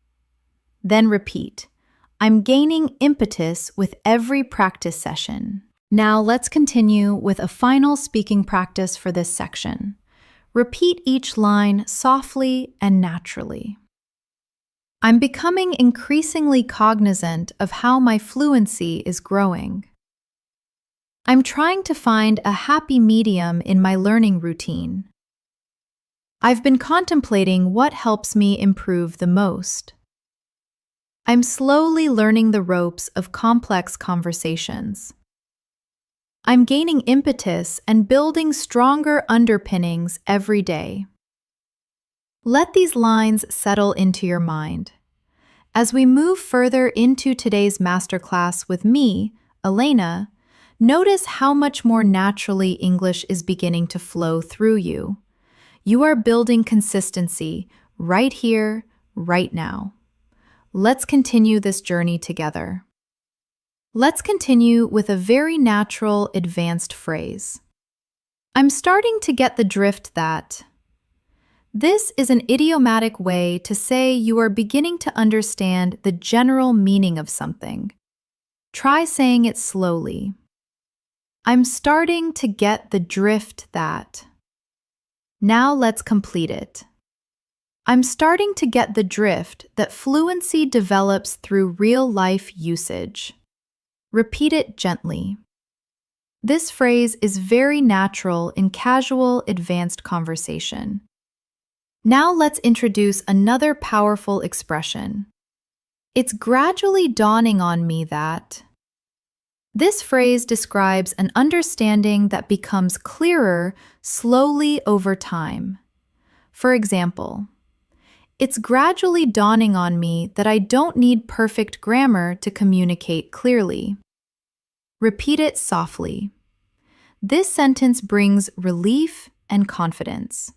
Then repeat, I'm gaining impetus with every practice session. Now let's continue with a final speaking practice for this section. Repeat each line softly and naturally. I'm becoming increasingly cognizant of how my fluency is growing. I'm trying to find a happy medium in my learning routine. I've been contemplating what helps me improve the most. I'm slowly learning the ropes of complex conversations. I'm gaining impetus and building stronger underpinnings every day. Let these lines settle into your mind. As we move further into today's masterclass with me, Elena, Notice how much more naturally English is beginning to flow through you. You are building consistency right here, right now. Let's continue this journey together. Let's continue with a very natural, advanced phrase. I'm starting to get the drift that. This is an idiomatic way to say you are beginning to understand the general meaning of something. Try saying it slowly. I'm starting to get the drift that. Now let's complete it. I'm starting to get the drift that fluency develops through real-life usage. Repeat it gently. This phrase is very natural in casual, advanced conversation. Now let's introduce another powerful expression. It's gradually dawning on me that. This phrase describes an understanding that becomes clearer slowly over time. For example, it's gradually dawning on me that I don't need perfect grammar to communicate clearly. Repeat it softly. This sentence brings relief and confidence.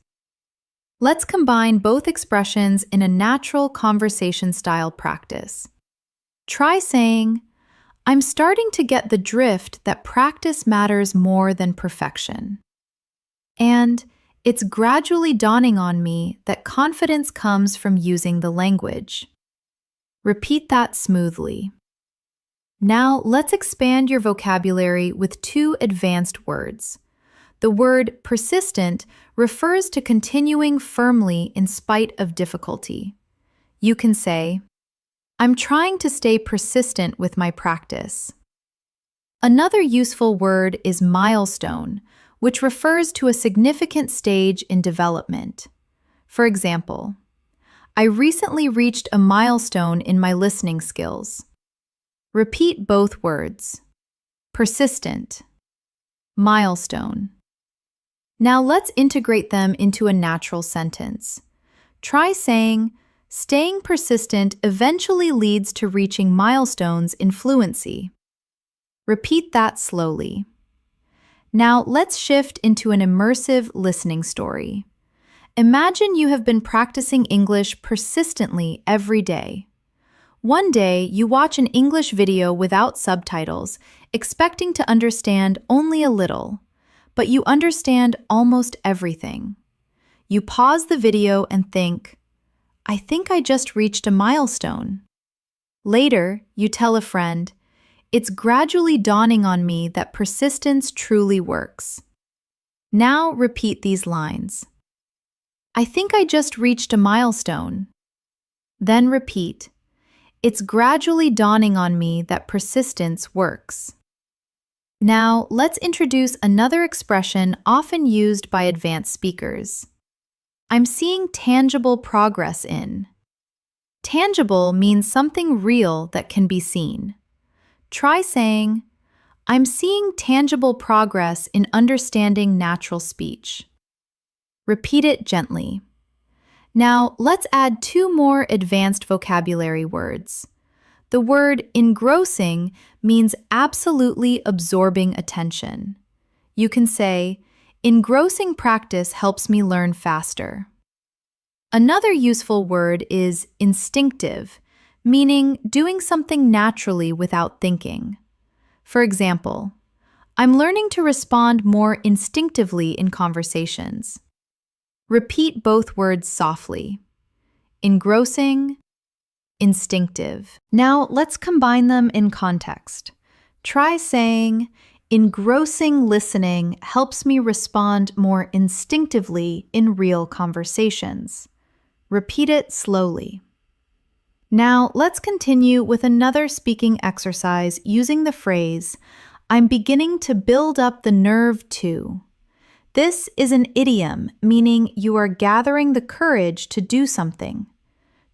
Let's combine both expressions in a natural conversation-style practice. Try saying, I'm starting to get the drift that practice matters more than perfection. And it's gradually dawning on me that confidence comes from using the language. Repeat that smoothly. Now let's expand your vocabulary with two advanced words. The word persistent refers to continuing firmly in spite of difficulty. You can say, I'm trying to stay persistent with my practice. Another useful word is milestone, which refers to a significant stage in development. For example, I recently reached a milestone in my listening skills. Repeat both words. Persistent. Milestone. Now let's integrate them into a natural sentence. Try saying, staying persistent eventually leads to reaching milestones in fluency. Repeat that slowly. Now let's shift into an immersive listening story. Imagine you have been practicing English persistently every day. One day, you watch an English video without subtitles, expecting to understand only a little, but you understand almost everything. You pause the video and think, I think I just reached a milestone. Later, you tell a friend, it's gradually dawning on me that persistence truly works. Now repeat these lines. I think I just reached a milestone. Then repeat, it's gradually dawning on me that persistence works. Now let's introduce another expression often used by advanced speakers. I'm seeing tangible progress in. Tangible means something real that can be seen. Try saying, I'm seeing tangible progress in understanding natural speech. Repeat it gently. Now, let's add two more advanced vocabulary words. The word engrossing means absolutely absorbing attention. You can say, engrossing practice helps me learn faster. Another useful word is instinctive, meaning doing something naturally without thinking. For example, I'm learning to respond more instinctively in conversations. Repeat both words softly. Engrossing, instinctive. Now let's combine them in context. Try saying, engrossing listening helps me respond more instinctively in real conversations. Repeat it slowly. Now let's continue with another speaking exercise using the phrase, I'm beginning to build up the nerve to. This is an idiom, meaning you are gathering the courage to do something.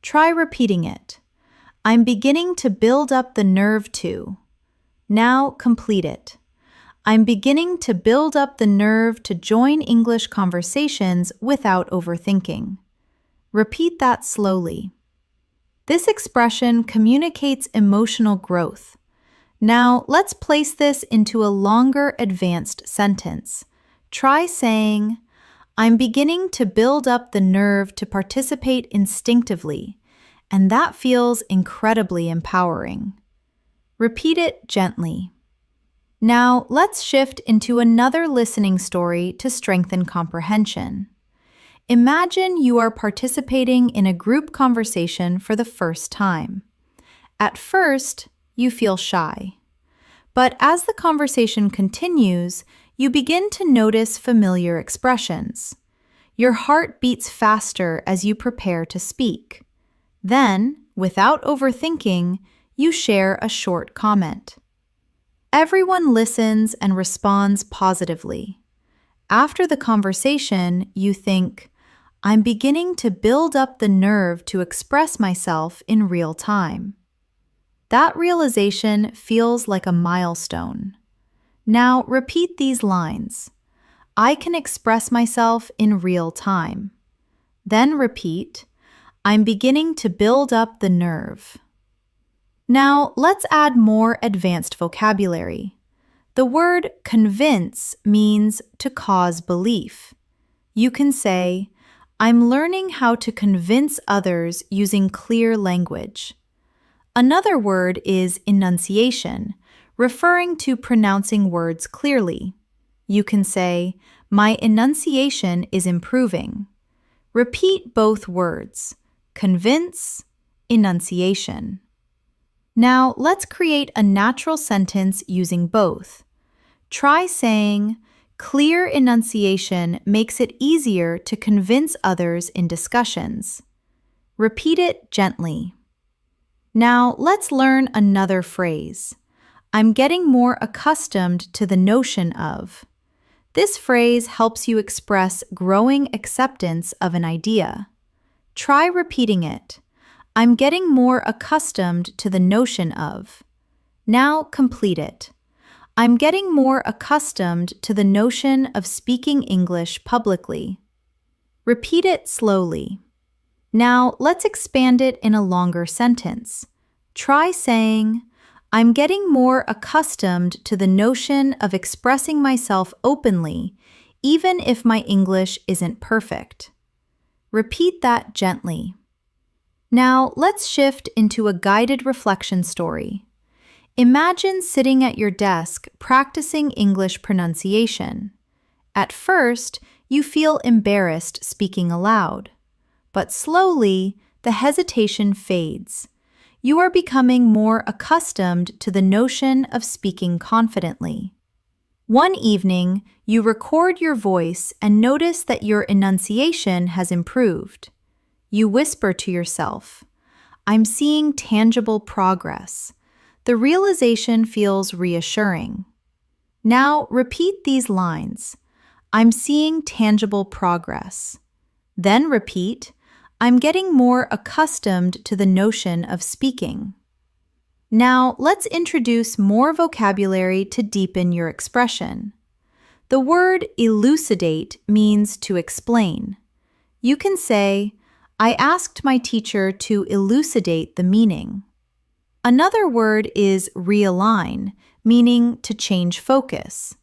Try repeating it. I'm beginning to build up the nerve to. Now complete it. I'm beginning to build up the nerve to join English conversations without overthinking. Repeat that slowly. This expression communicates emotional growth. Now, let's place this into a longer advanced sentence. Try saying, I'm beginning to build up the nerve to participate instinctively, and that feels incredibly empowering. Repeat it gently. Now, let's shift into another listening story to strengthen comprehension. Imagine you are participating in a group conversation for the first time. At first, you feel shy. But as the conversation continues, you begin to notice familiar expressions. Your heart beats faster as you prepare to speak. Then, without overthinking, you share a short comment. Everyone listens and responds positively. After the conversation, you think, I'm beginning to build up the nerve to express myself in real time. That realization feels like a milestone. Now repeat these lines. I can express myself in real time. Then repeat, I'm beginning to build up the nerve. Now let's add more advanced vocabulary. The word convince means to cause belief. You can say, I'm learning how to convince others using clear language. Another word is enunciation, referring to pronouncing words clearly. You can say, my enunciation is improving. Repeat both words, convince, enunciation. Now let's create a natural sentence using both. Try saying, clear enunciation makes it easier to convince others in discussions. Repeat it gently. Now let's learn another phrase. I'm getting more accustomed to the notion of. This phrase helps you express growing acceptance of an idea. Try repeating it. I'm getting more accustomed to the notion of. Now complete it. I'm getting more accustomed to the notion of speaking English publicly. Repeat it slowly. Now let's expand it in a longer sentence. Try saying, I'm getting more accustomed to the notion of expressing myself openly, even if my English isn't perfect. Repeat that gently. Now let's shift into a guided reflection story. Imagine sitting at your desk practicing English pronunciation. At first, you embarrassed embarrassed speaking aloud. But slowly, the hesitation fades. You are becoming more accustomed to the notion of speaking confidently. One evening, you record your voice and notice that your enunciation has improved. You whisper to yourself, I'm seeing tangible progress. The realization feels reassuring. Now repeat these lines. I'm seeing tangible progress. Then repeat, I'm getting more accustomed to the notion of speaking. Now let's introduce more vocabulary to deepen your expression. The word elucidate means to explain. You can say, I asked my teacher to elucidate the meaning. Another word is realign, meaning to change focus.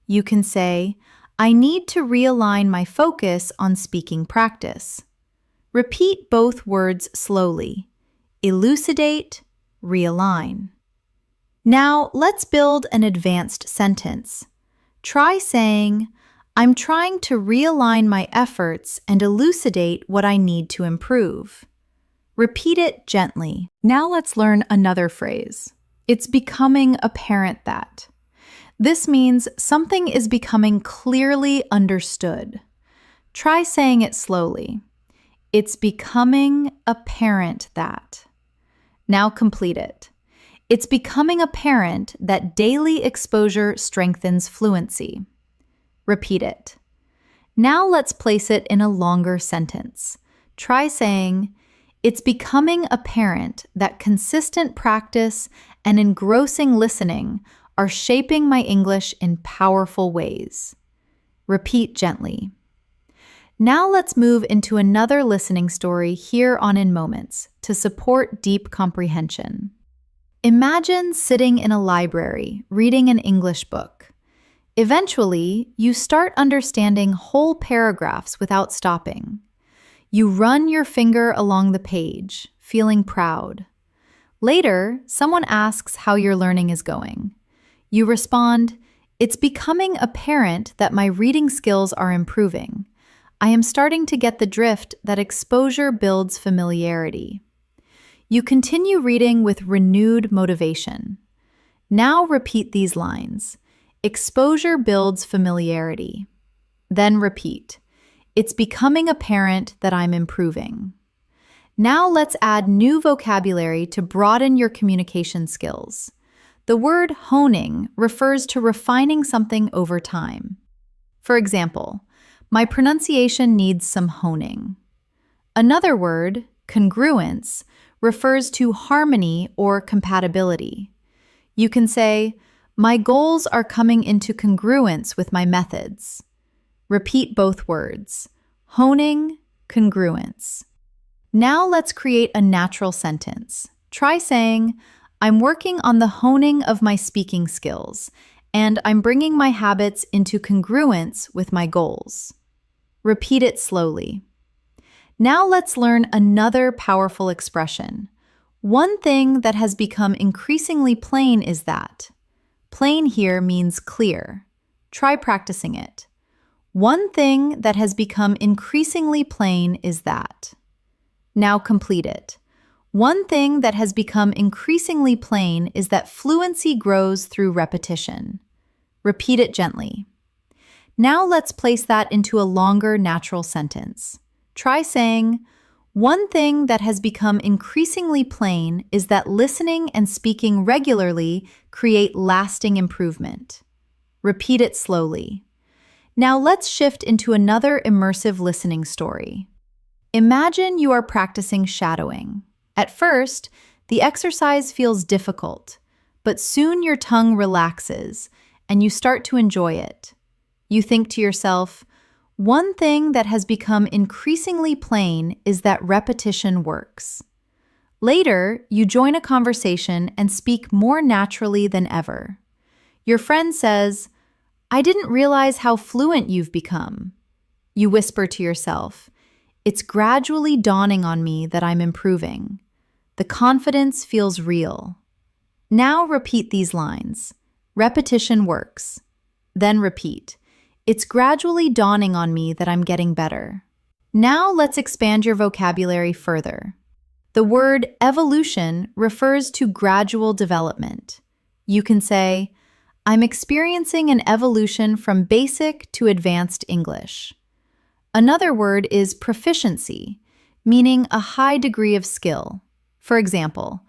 You can say, I need to realign my focus on speaking practice. Repeat both words slowly. Elucidate, realign. Now let's build an advanced sentence. Try saying, I'm trying to realign my efforts and elucidate what I need to improve. Repeat it gently. Now let's learn another phrase. It's becoming apparent that. This means something is becoming clearly understood. Try saying it slowly. It's becoming apparent that. Now complete it. It's becoming apparent that daily exposure strengthens fluency. Repeat it. Now let's place it in a longer sentence. Try saying, it's becoming apparent that consistent practice and engrossing listening are shaping my English in powerful ways. Repeat gently. Now let's move into another listening story here on In Moments to support deep comprehension. Imagine sitting in a library reading an English book. Eventually, you start understanding whole paragraphs without stopping. You run your finger along the page, feeling proud. Later, someone asks how your learning is going. You respond, "It's becoming apparent that my reading skills are improving. I am starting to get the drift that exposure builds familiarity." You continue reading with renewed motivation. Now repeat these lines. Exposure builds familiarity. Then repeat. It's becoming apparent that I'm improving. Now let's add new vocabulary to broaden your communication skills. The word honing refers to refining something over time. For example, my pronunciation needs some honing. Another word, congruence, refers to harmony or compatibility. You can say, "My goals are coming into congruence with my methods." Repeat both words, honing, congruence. Now let's create a natural sentence. Try saying, "I'm working on the honing of my speaking skills, and I'm bringing my habits into congruence with my goals." Repeat it slowly. Now let's learn another powerful expression. One thing that has become increasingly plain is that. Plain here means clear. Try practicing it. One thing that has become increasingly plain is that. Now complete it. One thing that has become increasingly plain is that fluency grows through repetition. Repeat it gently. Now let's place that into a longer natural sentence. Try saying, "One thing that has become increasingly plain is that listening and speaking regularly create lasting improvement." Repeat it slowly. Now let's shift into another immersive listening story. Imagine you are practicing shadowing. At first, the exercise feels difficult, but soon your tongue relaxes and you start to enjoy it. You think to yourself, "One thing that has become increasingly plain is that repetition works." Later, you join a conversation and speak more naturally than ever. Your friend says, "I didn't realize how fluent you've become." You whisper to yourself, "It's gradually dawning on me that I'm improving." The confidence feels real. Now repeat these lines. Repetition works. Then repeat. "It's gradually dawning on me that I'm getting better." Now let's expand your vocabulary further. The word evolution refers to gradual development. You can say, "I'm experiencing an evolution from basic to advanced English." Another word is proficiency, meaning a high degree of skill. For example,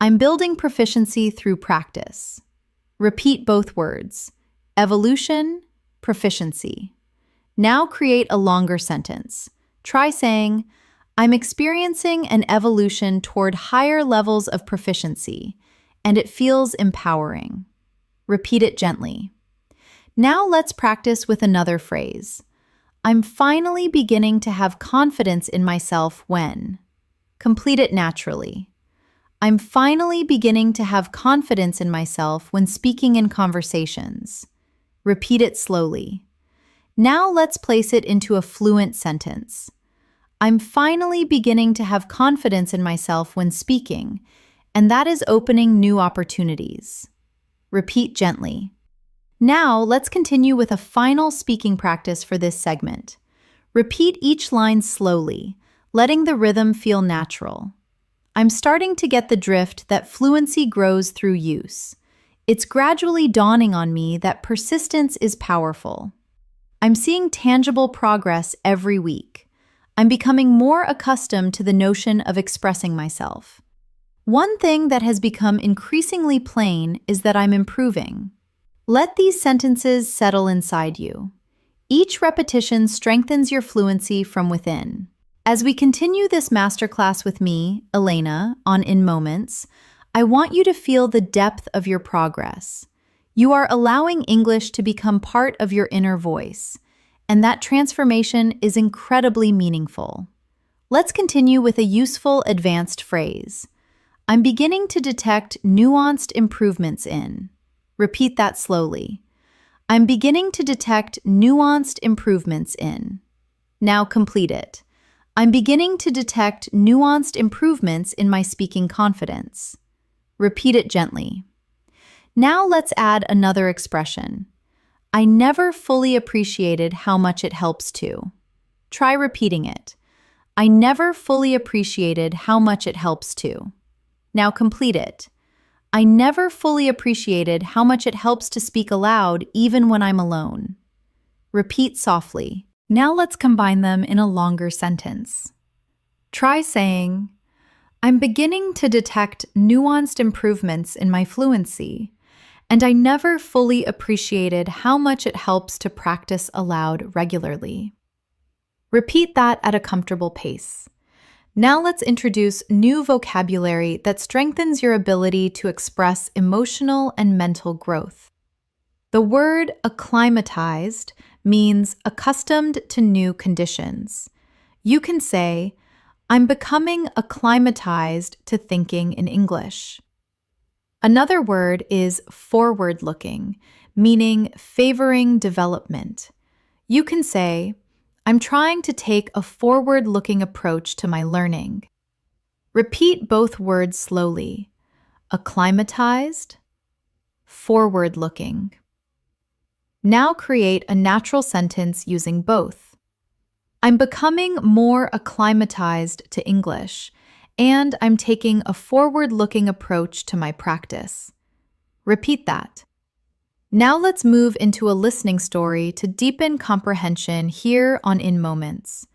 "I'm building proficiency through practice." Repeat both words, evolution, proficiency. Now create a longer sentence. Try saying, "I'm experiencing an evolution toward higher levels of proficiency, and it feels empowering." Repeat it gently. Now let's practice with another phrase. "I'm finally beginning to have confidence in myself when." Complete it naturally. "I'm finally beginning to have confidence in myself when speaking in conversations." Repeat it slowly. Now let's place it into a fluent sentence. "I'm finally beginning to have confidence in myself when speaking, and that is opening new opportunities." Repeat gently. Now let's continue with a final speaking practice for this segment. Repeat each line slowly, letting the rhythm feel natural. "I'm starting to get the drift that fluency grows through use. It's gradually dawning on me that persistence is powerful. I'm seeing tangible progress every week. I'm becoming more accustomed to the notion of expressing myself. One thing that has become increasingly plain is that I'm improving." Let these sentences settle inside you. Each repetition strengthens your fluency from within. As we continue this masterclass with me, Elena, on In Moments, I want you to feel the depth of your progress. You are allowing English to become part of your inner voice, and that transformation is incredibly meaningful. Let's continue with a useful advanced phrase. I'm beginning to detect nuanced improvements in. Repeat that slowly. I'm beginning to detect nuanced improvements in. Now complete it. I'm beginning to detect nuanced improvements in my speaking confidence. Repeat it gently. Now let's add another expression. I never fully appreciated how much it helps to. Try repeating it. I never fully appreciated how much it helps to. Now complete it. I never fully appreciated how much it helps to speak aloud even when I'm alone. Repeat softly. Now let's combine them in a longer sentence. Try saying, I'm beginning to detect nuanced improvements in my fluency, and I never fully appreciated how much it helps to practice aloud regularly. Repeat that at a comfortable pace. Now let's introduce new vocabulary that strengthens your ability to express emotional and mental growth. The word acclimatized means accustomed to new conditions. You can say, I'm becoming acclimatized to thinking in English. Another word is forward-looking, meaning favoring development. You can say, I'm trying to take a forward-looking approach to my learning. Repeat both words slowly. Acclimatized, forward-looking. Now create a natural sentence using both. I'm becoming more acclimatized to English, and I'm taking a forward-looking approach to my practice. Repeat that. Now let's move into a listening story to deepen comprehension here on In Moments.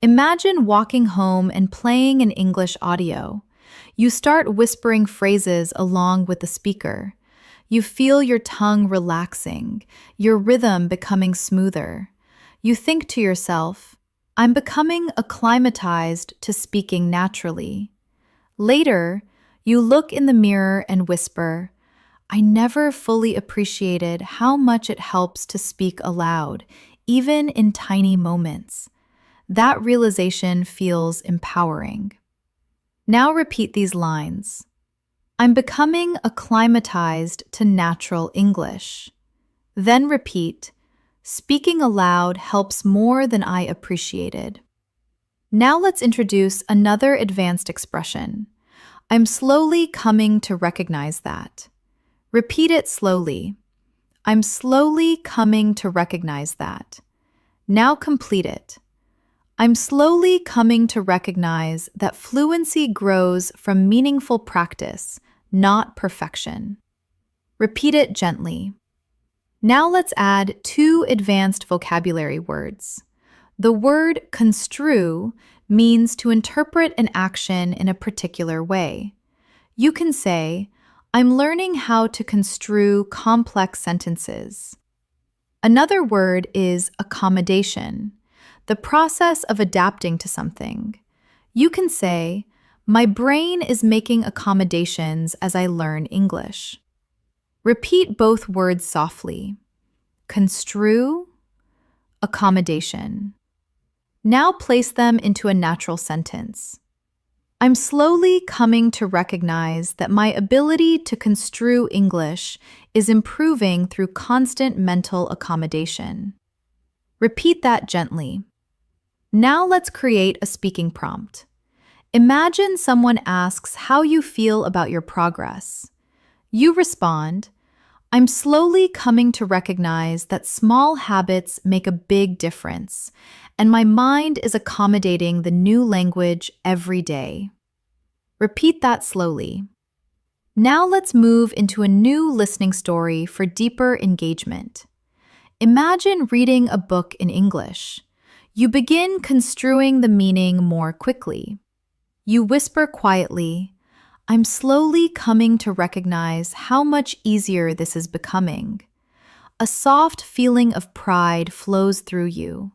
Imagine walking home and playing an English audio. You start whispering phrases along with the speaker. You feel your tongue relaxing, your rhythm becoming smoother. You think to yourself, I'm becoming acclimatized to speaking naturally. Later, you look in the mirror and whisper, I never fully appreciated how much it helps to speak aloud, even in tiny moments. That realization feels empowering. Now repeat these lines. I'm becoming acclimatized to natural English. Then repeat, speaking aloud helps more than I appreciated. Now let's introduce another advanced expression. I'm slowly coming to recognize that. Repeat it slowly. I'm slowly coming to recognize that. Now complete it. I'm slowly coming to recognize that fluency grows from meaningful practice, not perfection. Repeat it gently. Now let's add two advanced vocabulary words. The word construe means to interpret an action in a particular way. You can say, I'm learning how to construe complex sentences. Another word is accommodation, the process of adapting to something. You can say, my brain is making accommodations as I learn English. Repeat both words softly. Construe, accommodation. Now place them into a natural sentence. I'm slowly coming to recognize that my ability to construe English is improving through constant mental accommodation. Repeat that gently. Now let's create a speaking prompt. Imagine someone asks how you feel about your progress. You respond, I'm slowly coming to recognize that small habits make a big difference, and my mind is accommodating the new language every day. Repeat that slowly. Now let's move into a new listening story for deeper engagement. Imagine reading a book in English. You begin construing the meaning more quickly. You whisper quietly, I'm slowly coming to recognize how much easier this is becoming. A soft feeling of pride flows through you.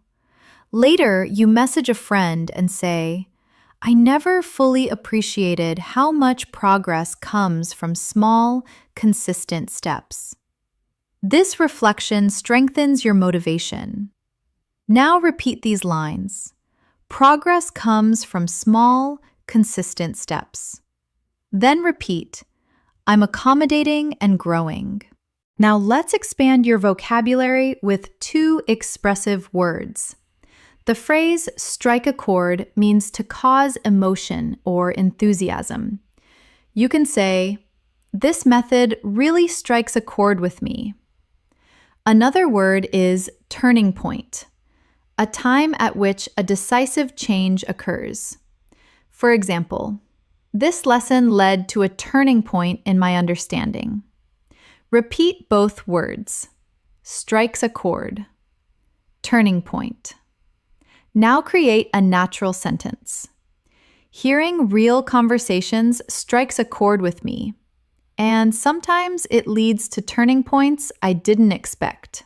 Later, you message a friend and say, I never fully appreciated how much progress comes from small, consistent steps. This reflection strengthens your motivation. Now repeat these lines. Progress comes from small, consistent steps. Then repeat, I'm accommodating and growing. Now let's expand your vocabulary with two expressive words. The phrase strike a chord means to cause emotion or enthusiasm. You can say, this method really strikes a chord with me. Another word is turning point, a time at which a decisive change occurs. For example, this lesson led to a turning point in my understanding. Repeat both words. Strikes a chord. Turning point. Now create a natural sentence. Hearing real conversations strikes a chord with me, and sometimes it leads to turning points I didn't expect.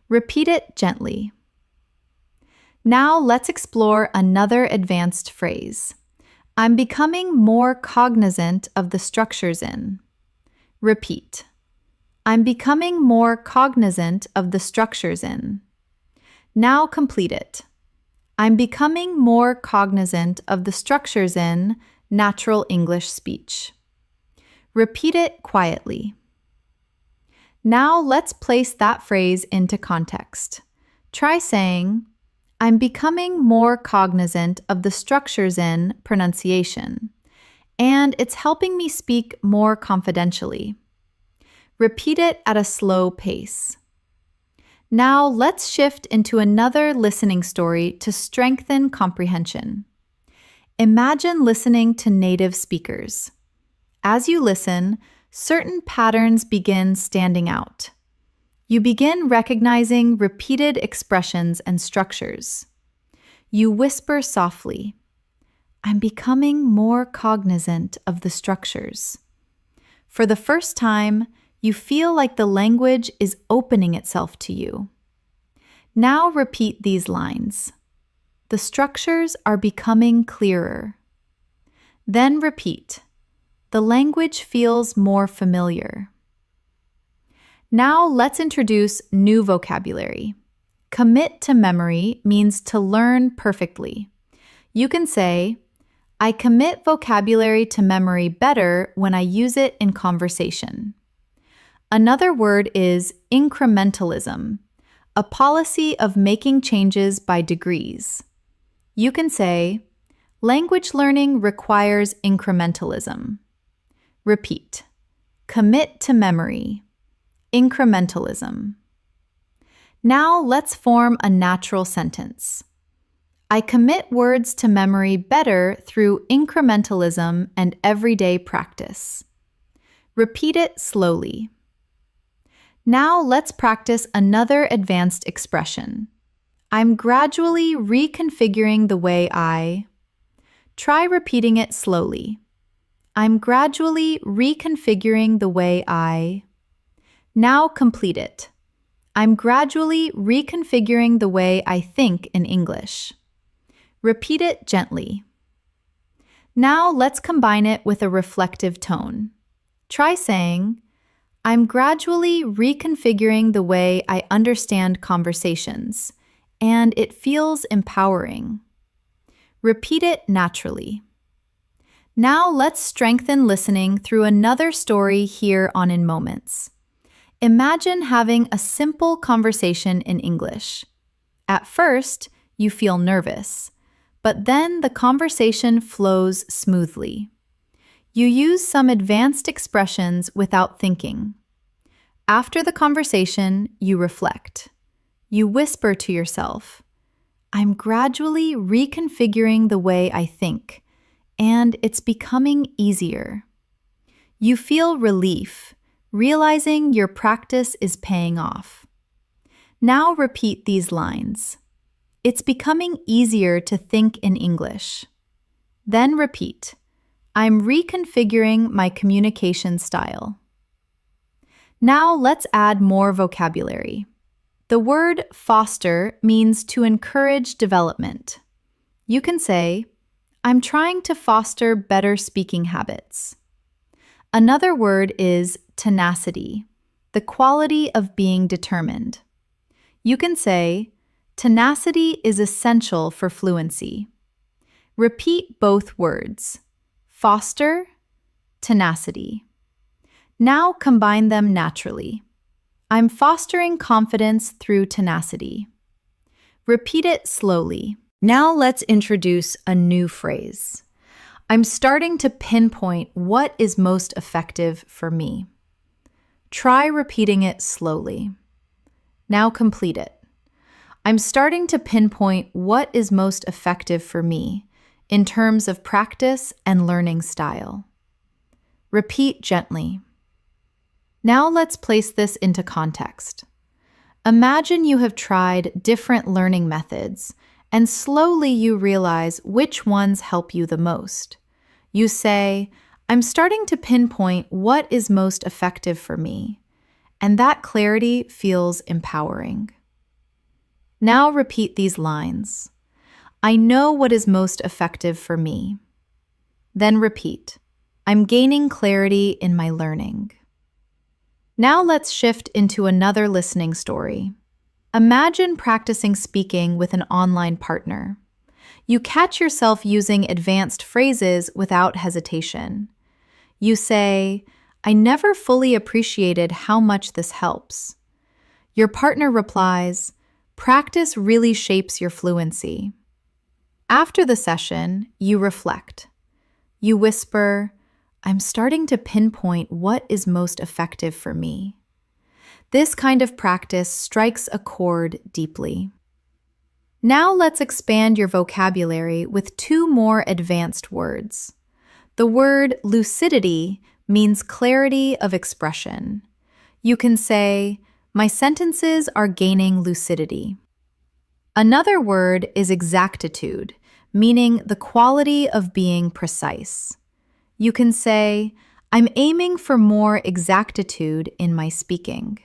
Repeat it gently. Now let's explore another advanced phrase. I'm becoming more cognizant of the structures in. Repeat. I'm becoming more cognizant of the structures in. Now complete it. I'm becoming more cognizant of the structures in natural English speech. Repeat it quietly. Now let's place that phrase into context. Try saying, I'm becoming more cognizant of the structures in pronunciation, and it's helping me speak more confidentially. Repeat it at a slow pace. Now let's shift into another listening story to strengthen comprehension. Imagine listening to native speakers. As you listen, certain patterns begin standing out. You begin recognizing repeated expressions and structures. You whisper softly, I'm becoming more cognizant of the structures. For the first time, you feel like the language is opening itself to you. Now repeat these lines. The structures are becoming clearer. Then repeat. The language feels more familiar. Now let's introduce new vocabulary. Commit to memory means to learn perfectly. You can say, I commit vocabulary to memory better when I use it in conversation. Another word is incrementalism, a policy of making changes by degrees. You can say, language learning requires incrementalism. Repeat. Commit to memory. Incrementalism. Now let's form a natural sentence. I commit words to memory better through incrementalism and everyday practice. Repeat it slowly. Now let's practice another advanced expression. I'm gradually reconfiguring the way I. Try repeating it slowly. I'm gradually reconfiguring the way I. Now complete it. I'm gradually reconfiguring the way I think in English. Repeat it gently. Now let's combine it with a reflective tone. Try saying, I'm gradually reconfiguring the way I understand conversations, and it feels empowering. Repeat it naturally. Now let's strengthen listening through another story here on In Moments. Imagine having a simple conversation in English. At first, you feel nervous, but then the conversation flows smoothly. You use some advanced expressions without thinking. After the conversation, you reflect. You whisper to yourself, I'm gradually reconfiguring the way I think, and it's becoming easier. You feel relief, realizing your practice is paying off. Now repeat these lines. It's becoming easier to think in English. Then repeat, I'm reconfiguring my communication style. Now let's add more vocabulary. The word foster means to encourage development. You can say, I'm trying to foster better speaking habits. Another word is tenacity, the quality of being determined. You can say, tenacity is essential for fluency. Repeat both words, foster tenacity. Now combine them naturally. I'm fostering confidence through tenacity. Repeat it slowly. Now let's introduce a new phrase. I'm starting to pinpoint what is most effective for me. Try repeating it slowly. Now complete it. I'm starting to pinpoint what is most effective for me in terms of practice and learning style. Repeat gently. Now let's place this into context. Imagine you have tried different learning methods, and slowly you realize which ones help you the most. You say, I'm starting to pinpoint what is most effective for me, and that clarity feels empowering. Now repeat these lines. I know what is most effective for me. Then repeat, I'm gaining clarity in my learning. Now let's shift into another listening story. Imagine practicing speaking with an online partner. You catch yourself using advanced phrases without hesitation. You say, I never fully appreciated how much this helps. Your partner replies, practice really shapes your fluency. After the session, you reflect. You whisper, I'm starting to pinpoint what is most effective for me. This kind of practice strikes a chord deeply. Now let's expand your vocabulary with two more advanced words. The word lucidity means clarity of expression. You can say, my sentences are gaining lucidity. Another word is exactitude, meaning the quality of being precise. You can say, I'm aiming for more exactitude in my speaking.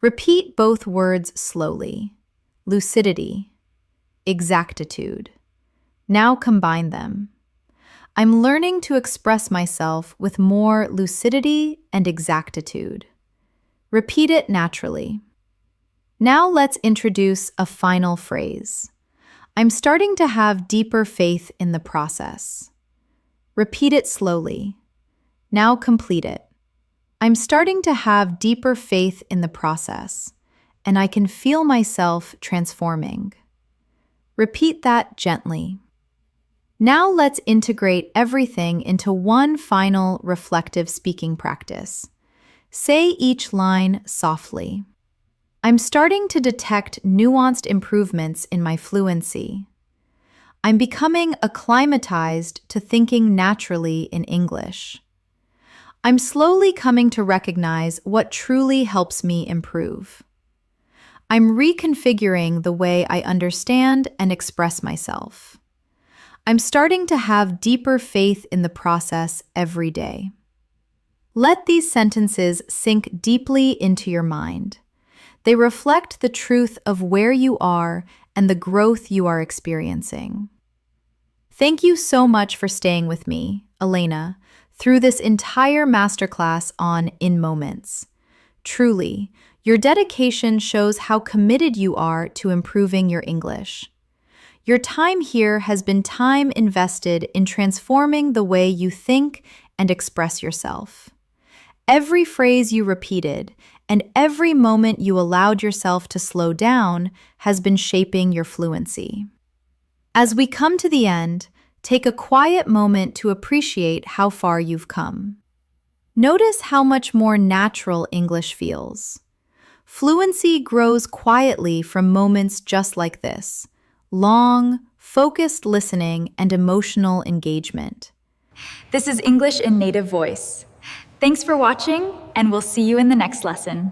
Repeat both words slowly. Lucidity, exactitude. Now combine them. I'm learning to express myself with more lucidity and exactitude. Repeat it naturally. Now let's introduce a final phrase. I'm starting to have deeper faith in the process. Repeat it slowly. Now complete it. I'm starting to have deeper faith in the process, and I can feel myself transforming. Repeat that gently. Now let's integrate everything into one final reflective speaking practice. Say each line softly. I'm starting to detect nuanced improvements in my fluency. I'm becoming acclimatized to thinking naturally in English. I'm slowly coming to recognize what truly helps me improve. I'm reconfiguring the way I understand and express myself. I'm starting to have deeper faith in the process every day. Let these sentences sink deeply into your mind. They reflect the truth of where you are and the growth you are experiencing. Thank you so much for staying with me, Elena, through this entire masterclass on In Moments. Truly, your dedication shows how committed you are to improving your English. Your time here has been time invested in transforming the way you think and express yourself. Every phrase you repeated and every moment you allowed yourself to slow down has been shaping your fluency. As we come to the end, take a quiet moment to appreciate how far you've come. Notice how much more natural English feels. Fluency grows quietly from moments just like this: long, focused listening and emotional engagement. This is English in Native Voice. Thanks for watching, and we'll see you in the next lesson.